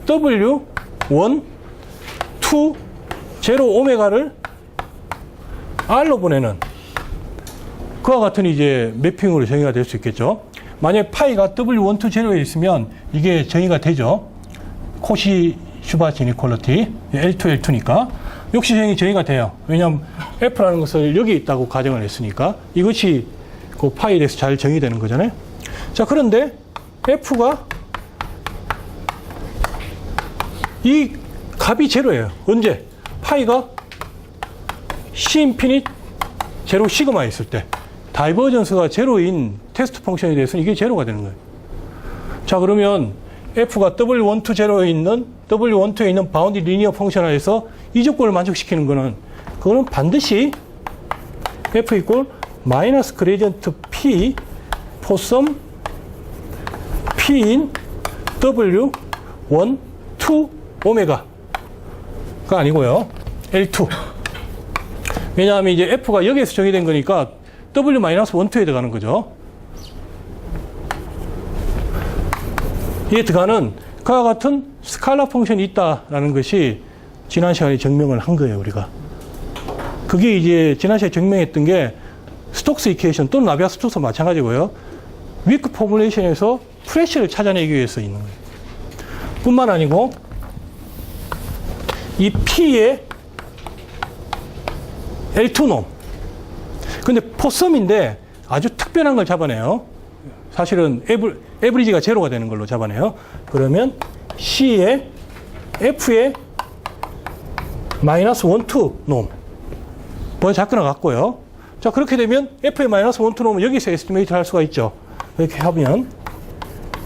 W1, 2, 0 오메가를 R로 보내는 그와 같은 이제 매핑으로 정의가 될 수 있겠죠. 만약에 파이가 W1, 2, 0에 있으면 이게 정의가 되죠. 코시 슈바치 이니퀄리티 L2, L2니까 역시 정의가 돼요. 왜냐하면 F라는 것을 여기 있다고 가정을 했으니까 이것이 그 파이에 대해서 잘 정의되는 거잖아요. 자, 그런데 F가 이 값이 제로예요. 언제? 파이가 C 인피니트 제로 시그마 있을 때 다이버전스가 제로인 테스트 펑션에 대해서는 이게 제로가 되는 거예요. 자, 그러면 F가 W1, 2, 0에 있는 W1, 2에 있는 바운드 리니어 펑션 하에서 이 조건을 만족시키는 거는 그거는 반드시 F 이퀄 마이너스 그레디언트 P for some P in W1, 2 오메가가 아니고요. L2. 왜냐하면 이제 F가 여기에서 정의된 거니까 W-1, 2에 들어가는 거죠. 이에 들어가는 그와 같은 스칼라 펑션이 있다라는 것이 지난 시간에 증명을 한 거예요, 우리가. 그게 이제 지난 시간에 증명했던 게 스톡스 이퀘이션 또는 나비아-스톡스 마찬가지고요. 위크 포뮬레이션에서 프레셔를 찾아내기 위해서 있는 거예요. 뿐만 아니고 이 P의 L2놈. 근데 포섬인데 아주 특별한 걸 잡아내요. 사실은 에브리지가 제로가 되는 걸로 잡아내요. 그러면 C의 F의 마이너스 1, 2 놈. 먼저 작거나 같고요. 자, 그렇게 되면 F의 마이너스 1, 2 놈은 여기서 에스티메이트 할 수가 있죠. 이렇게 하면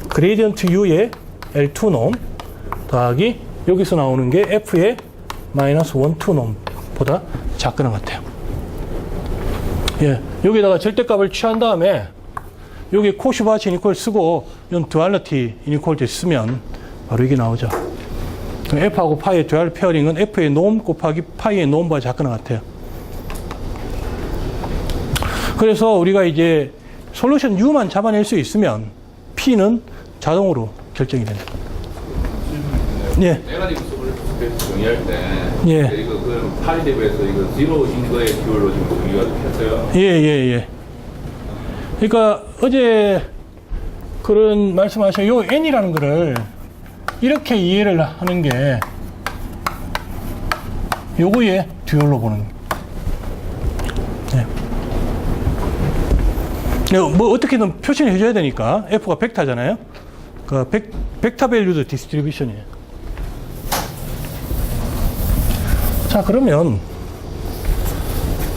그레디언트 U의 L2 놈 더하기 여기서 나오는 게 F의 마이너스 1, 2 놈보다 작거나 같아요. 예, 여기다가 절대값을 취한 다음에 여기 코슈바치 이니퀄 쓰고 이런 듀얼리티 이니퀄티 쓰면 바로 이게 나오죠. F하고 파이의 듀얼 페어링은 F의 놈 곱하기 파이의 놈보다 작거나 같아요. 그래서 우리가 이제 솔루션 U만 잡아낼 수 있으면 P는 자동으로 결정이 됩니다. 예. 네가티브 스페이스 정의할 때 예. 이거 그 파이 대비해서 이거 제로인 거의 비율로 지금 정의가 했어요. 예. 그러니까 어제 그런 말씀하신 요 n이라는 거를 이렇게 이해를 하는 게 요거의 듀얼로 보는. 예. 뭐 어떻게든 표시를 해줘야 되니까 F가 벡터잖아요. 그 벡터 밸류드 디스트리뷰션이에요. 자, 그러면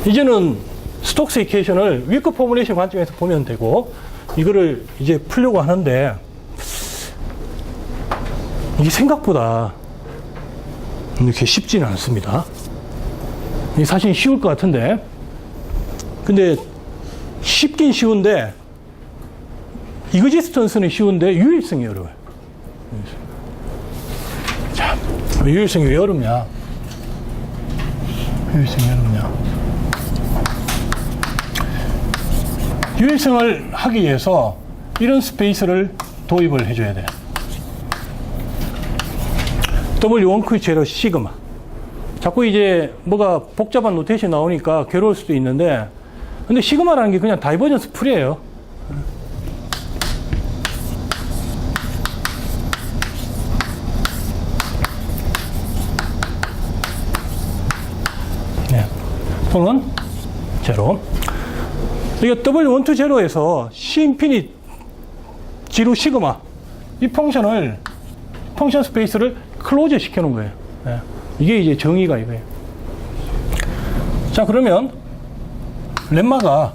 이제는 스톡스 이퀘이션을 위크 포뮬레이션 관점에서 보면 되고 이거를 이제 풀려고 하는데 이게 생각보다 이렇게 쉽지는 않습니다. 이게 사실 쉬울 것 같은데 근데 쉽긴 쉬운데 이그지스턴스는 쉬운데 유일성이 어려워요. 자, 왜 유일성이 왜 어렵냐? 유일성을 하기 위해서 이런 스페이스를 도입을 해줘야 돼. W1Q0 시그마. 자꾸 이제 뭐가 복잡한 노테이션 나오니까 괴로울 수도 있는데 근데 시그마라는 게 그냥 다이버전스 풀이에요. 또는 제로. 이게 W1, 2, 0에서 C 인피니트 지로 시그마 이 펑션 스페이스를 클로즈 시켜놓은 거예요. 네. 이게 이제 정의가 이거예요. 자, 그러면 렘마가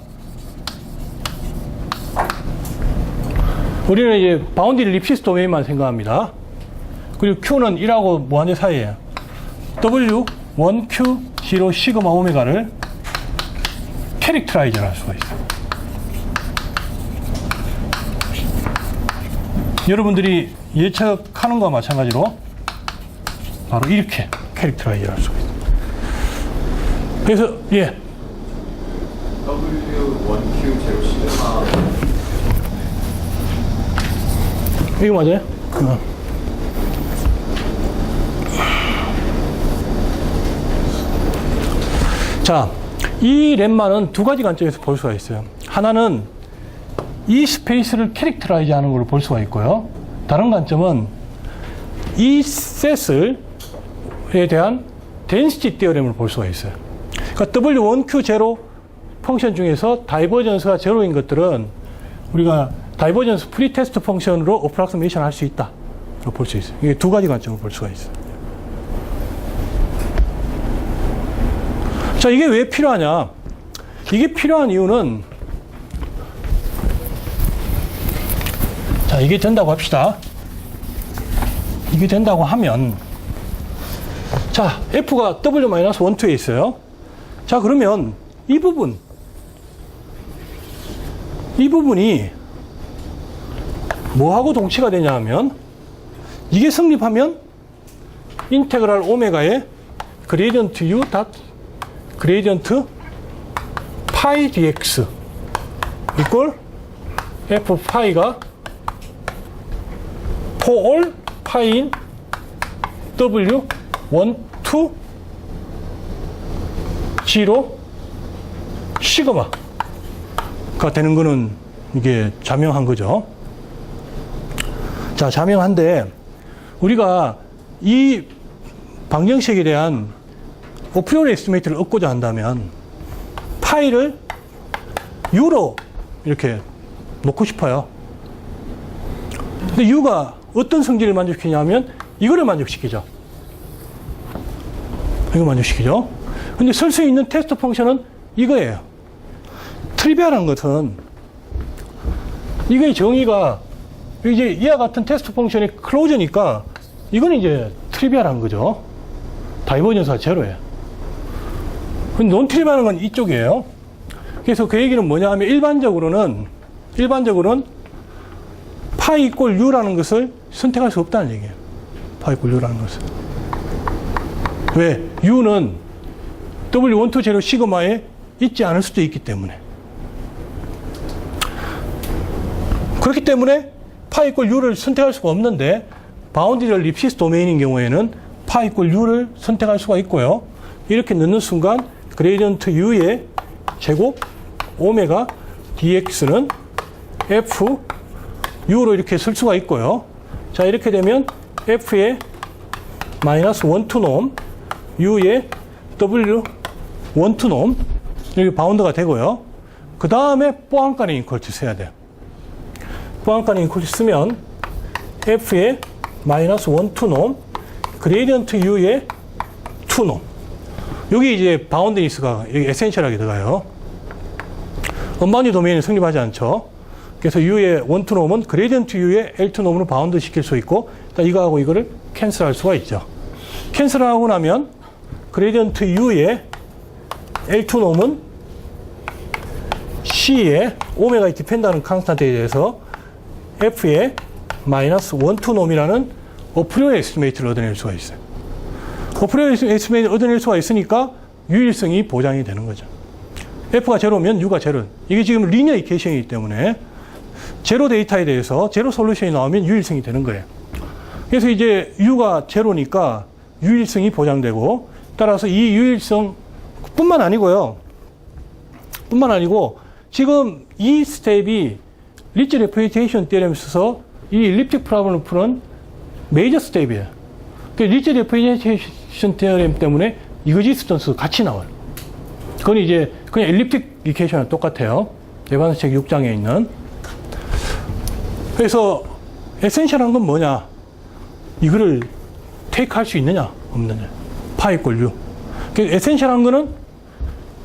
우리는 이제 바운드리 립시스 도메인만 생각합니다. 그리고 Q는 1하고 무한대 사이에요. W1Q 0 시그마 오메가를 캐릭터라이즈를 할 수가 있어요. 여러분들이 예측하는 거와 마찬가지로 바로 이렇게 캐릭터라이즈 할 수가 있어요. 그래서, 예. W1Q 제로 시그마 이거 맞아요? 자, 이 렘마는 두 가지 관점에서 볼 수가 있어요. 하나는 이 스페이스를 캐릭터라이즈 하는 걸 볼 수가 있고요. 다른 관점은 이 셋에 대한 덴시티 티어렘을 볼 수가 있어요. 그러니까 W1Q0 펑션 중에서 다이버전스가 제로인 것들은 우리가 다이버전스 프리 테스트 펑션으로 어프락시메이션 할 수 있다. 볼 수 있어요. 이게 두 가지 관점을 볼 수가 있어요. 자, 이게 왜 필요하냐? 이게 필요한 이유는, 자, 이게 된다고 합시다. 이게 된다고 하면, 자, F가 W-1,2에 있어요. 자, 그러면 이 부분이 뭐하고 동치가 되냐 하면, 이게 성립하면 인테그랄 오메가의 그레디언트 U 닷 그레디언트 파이 dx 이꼴 f 파이가 포올 파이인 w 1, 2 0 시그마가 되는 거는 이게 자명한 거죠. 자, 자명한데 우리가 이 방정식에 대한 오프리오리 에스티메이트를 얻고자 한다면 파이를 U로 이렇게 놓고 싶어요. 근데 U가 어떤 성질을 만족시키냐면 이거를 만족시키죠. 이거 만족시키죠. 근데 쓸 수 있는 테스트 펑션은 이거예요. 트리비얼한 것은 이거의 정의가 이제 이와 같은 테스트 펑션이 클로저니까 이건 이제 트리비얼한 거죠. 다이버전스가 제로예요. 근데 논 트리비얼한 건 이쪽이에요. 그래서 그 얘기는 뭐냐 하면 일반적으로는 파이 이꼴 U라는 것을 선택할 수 없다는 얘기예요. 파이 이꼴 U라는 것을. 왜? U는 W120 시그마에 있지 않을 수도 있기 때문에. 그렇기 때문에 파이 이꼴 U를 선택할 수가 없는데 바운드리를 립시스 도메인인 경우에는 파이 이꼴 U를 선택할 수가 있고요. 이렇게 넣는 순간 그레디언트 U의 제곱 오메가 dx는 f U로 이렇게 쓸 수가 있고요. 자, 이렇게 되면 f의 마이너스 1, 2놈 U의 W 1, 2놈 여기 바운드가 되고요. 그 다음에 뽀앙까지 인콜트 써야 돼요. 뽀앙까지 인콜트 쓰면 f의 마이너스 1, 2놈 그레디언트 U의 2놈 여기 이제 바운드니스가 여기 에센셜하게 들어가요. 언바운드 도메인은 성립하지 않죠. 그래서 U의 1, 2놈은 그레디언트 U의 L2놈으로 바운드 시킬 수 있고 이거하고 이거를 캔슬할 수가 있죠. 캔슬하고 나면 그레디언트 U의 L2놈은 C의 오메가에 디펜드하는 컨스탄트에 대해서 F의 마이너스 1, 2놈이라는 어프리오리 에스티메이트를 얻어낼 수가 있어요. 어프리오리 에스티메이트를 얻어낼 수가 있으니까 유일성이 보장이 되는 거죠. F가 제로면 U가 제로. 이게 지금 리니어 이퀘이션이기 때문에 제로 데이터에 대해서 제로 솔루션이 나오면 유일성이 되는 거예요. 그래서 이제 U가 제로니까 유일성이 보장되고 따라서 이 유일성 뿐만 아니고 지금 이 스텝이 리치 레프리테이션 테orem을 써서 이 일립틱 프로블럼을 푸는 메이저 스텝이에요. 그 리치 레프리테이션 테orem 때문에 이그지스턴스 같이 나와요. 그건 이제 그냥 엘립틱 이퀘이션이랑 똑같아요. 에반스 책 6장에 있는. 그래서 에센셜한 건 뭐냐? 이거를 테이크할 수 있느냐 없느냐. 파이 이꼴 U. 에센셜한 거는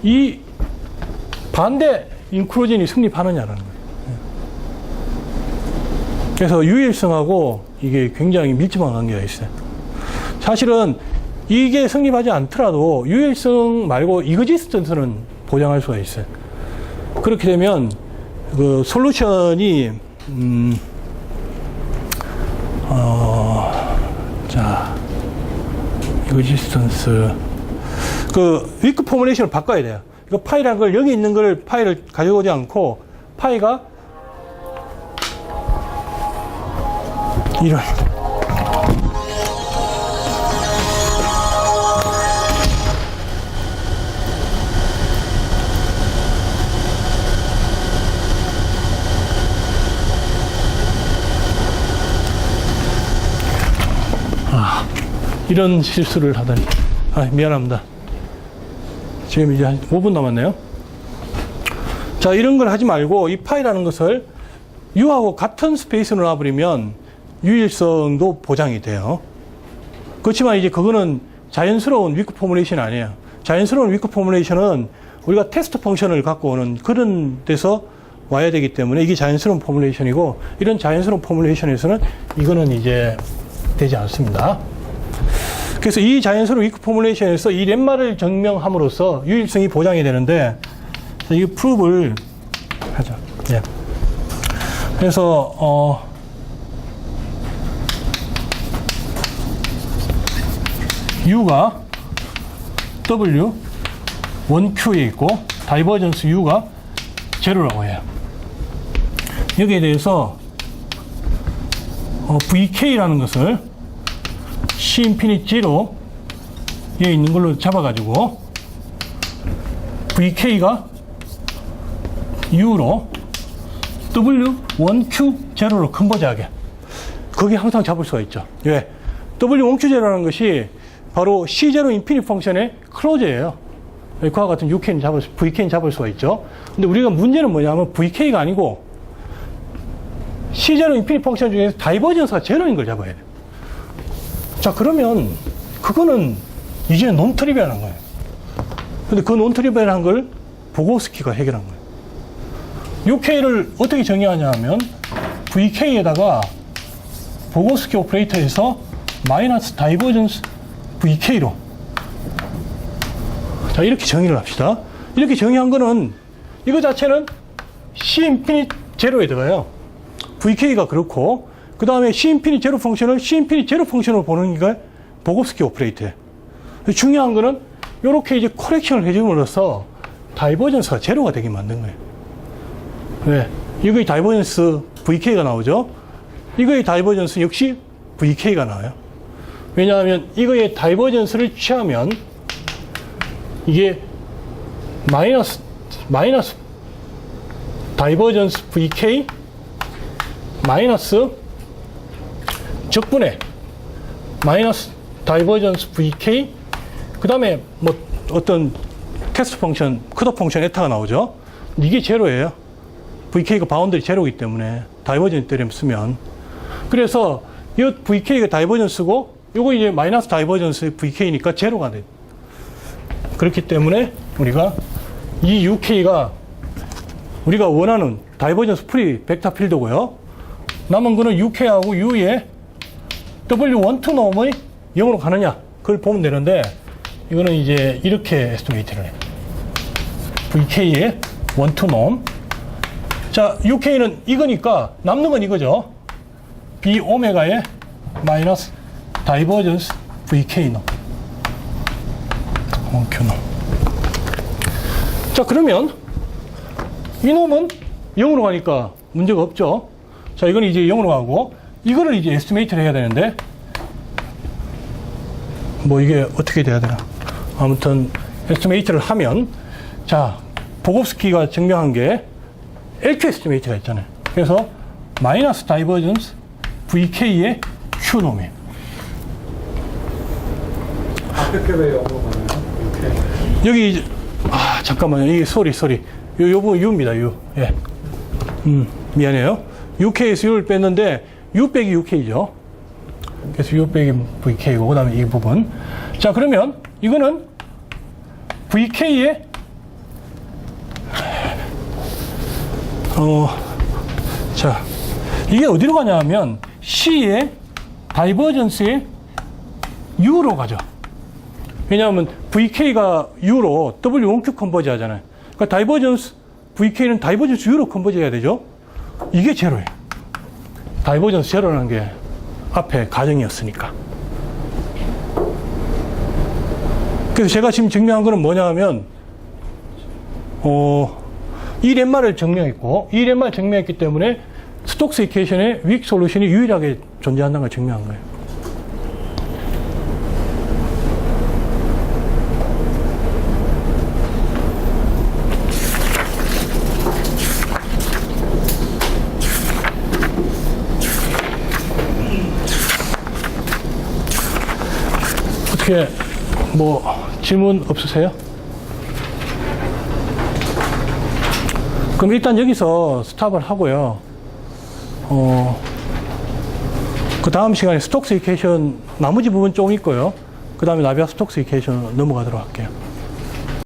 이 반대 인클루전이 성립하느냐라는 거예요. 그래서 유일성하고 이게 굉장히 밀접한 관계가 있어요. 사실은 이게 성립하지 않더라도 유일성 말고 이그지스턴스는 보장할 수가 있어요. 그렇게 되면 그 솔루션이 자, existence. 그, 위크 포뮬레이션을 바꿔야 돼요. 이거 파이라는 걸, 여기 있는 걸 파이를 가져오지 않고, 파이가 이런. 이런 실수를 하다니. 미안합니다. 지금 이제 한 5분 남았네요. 자, 이런 걸 하지 말고 이 파이라는 것을 U하고 같은 스페이스로 놔버리면 유일성도 보장이 돼요. 그렇지만 이제 그거는 자연스러운 위크 포뮬레이션 아니에요. 자연스러운 위크 포뮬레이션은 우리가 테스트 펑션을 갖고 오는 그런 데서 와야 되기 때문에 이게 자연스러운 포뮬레이션이고, 이런 자연스러운 포뮬레이션에서는 이거는 이제 되지 않습니다. 그래서 이 자연스러운 위크 포뮬레이션에서 이 렘마를 증명함으로써 유일성이 보장이 되는데, 이 프루브를 하죠. 예. 그래서 U가 W 1Q에 있고 다이버전스 U가 제로라고 해요. 여기에 대해서 VK라는 것을 C 인피니트 제로에 있는 걸로 잡아가지고 VK가 U로 W1Q 제로로 컨버지하게, 거기 항상 잡을 수가 있죠. 왜? W1Q 제로라는 것이 바로 C0 인피니트 펑션의 클로즈예요. 그와 같은 VK는 잡을 수가 있죠. 근데 우리가 문제는 뭐냐면 VK가 아니고 C0 인피니트 펑션 중에서 다이버전스가 제로인 걸 잡아야 돼요. 자, 그러면 그거는 이제 논트리비얼한 거예요. 근데 그 논트리비얼한 걸 보고스키가 해결한 거예요. UK를 어떻게 정의하냐 하면 VK에다가 보고스키 오퍼레이터에서 마이너스 다이버전스 VK로, 자, 이렇게 정의를 합시다. 이렇게 정의한 거는 이거 자체는 C 인피니트 제로에 들어가요. VK가 그렇고, 그 다음에 C 인피니트 제로 펑션을 C 인피니트 제로 펑션으로 보는 게 보고스키 오퍼레이터예요. 중요한 거는 이렇게 이제 코렉션을 해줌으로써 다이버전스가 제로가 되게 만든 거예요. 왜? 이거의 다이버전스 VK가 나오죠? 이거의 다이버전스 역시 VK가 나와요. 왜냐하면 이거의 다이버전스를 취하면 이게 마이너스 다이버전스 VK 마이너스 적분의 마이너스 다이버전스 VK, 그 다음에 뭐 어떤 테스트 펑션, 컷오프 펑션 에타가 나오죠. 이게 제로예요. VK가 바운더리 제로이기 때문에 다이버전스 때리면 쓰면. 그래서 이 VK가 다이버전스고 이거 이제 마이너스 다이버전스 VK니까 제로가 돼. 그렇기 때문에 우리가 이 UK가 우리가 원하는 다이버전스 프리 벡터 필드고요. 남은 거는 UK하고 U의 W12 놈의 0으로 가느냐, 그걸 보면 되는데, 이거는 이제 이렇게 에스티메이트를 해요. VK의 12 놈. 자, UK는 이거니까 남는 건 이거죠. B 오메가의 마이너스 다이버전스 VK 놈. Q 놈. 자, 그러면 이 놈은 0으로 가니까 문제가 없죠. 자, 이건 이제 0으로 가고, 이거를 이제 에스티메이트를 해야 되는데, 뭐 이게 어떻게 돼야 되나. 아무튼 에스티메이트를 하면, 자, 보곱스키가 증명한 게 LQ 에스티메이트가 있잖아요. 그래서 마이너스 다이버전스 VK의 Q 놈이에요. 어떻게 왜 영어로 가나요? 이렇게. 여기 이제, 잠깐만요. 이게 소리. 요 부분 U입니다, U. 예. 미안해요. UK에서 U를 뺐는데, U 빼기 UK죠. 그래서 U 빼기 VK고, 그 다음에 이 부분. 자, 그러면 이거는 VK의, 자, 이게 어디로 가냐 하면 C의 다이버전스의 U로 가죠. 왜냐하면 VK가 U로 W1Q 컨버지 하잖아요. 그러니까 다이버전스 VK는 다이버전스 U로 컨버지 해야 되죠. 이게 제로예요. 다이버전스 제로라는 게. 앞에 가정이었으니까. 그래서 제가 지금 증명한 거는 뭐냐 하면, 이 렛마를 증명했고, 이 렛마를 증명했기 때문에 스톡스 이퀘이션의 윅 솔루션이 유일하게 존재한다는 걸 증명한 거예요. 어떻게 뭐 질문 없으세요? 그럼 일단 여기서 스탑을 하고요. 그 다음 시간에 스톡스 이퀘이션 나머지 부분 조금 있고요. 그 다음에 나비아 스톡스 이퀘이션 넘어가도록 할게요.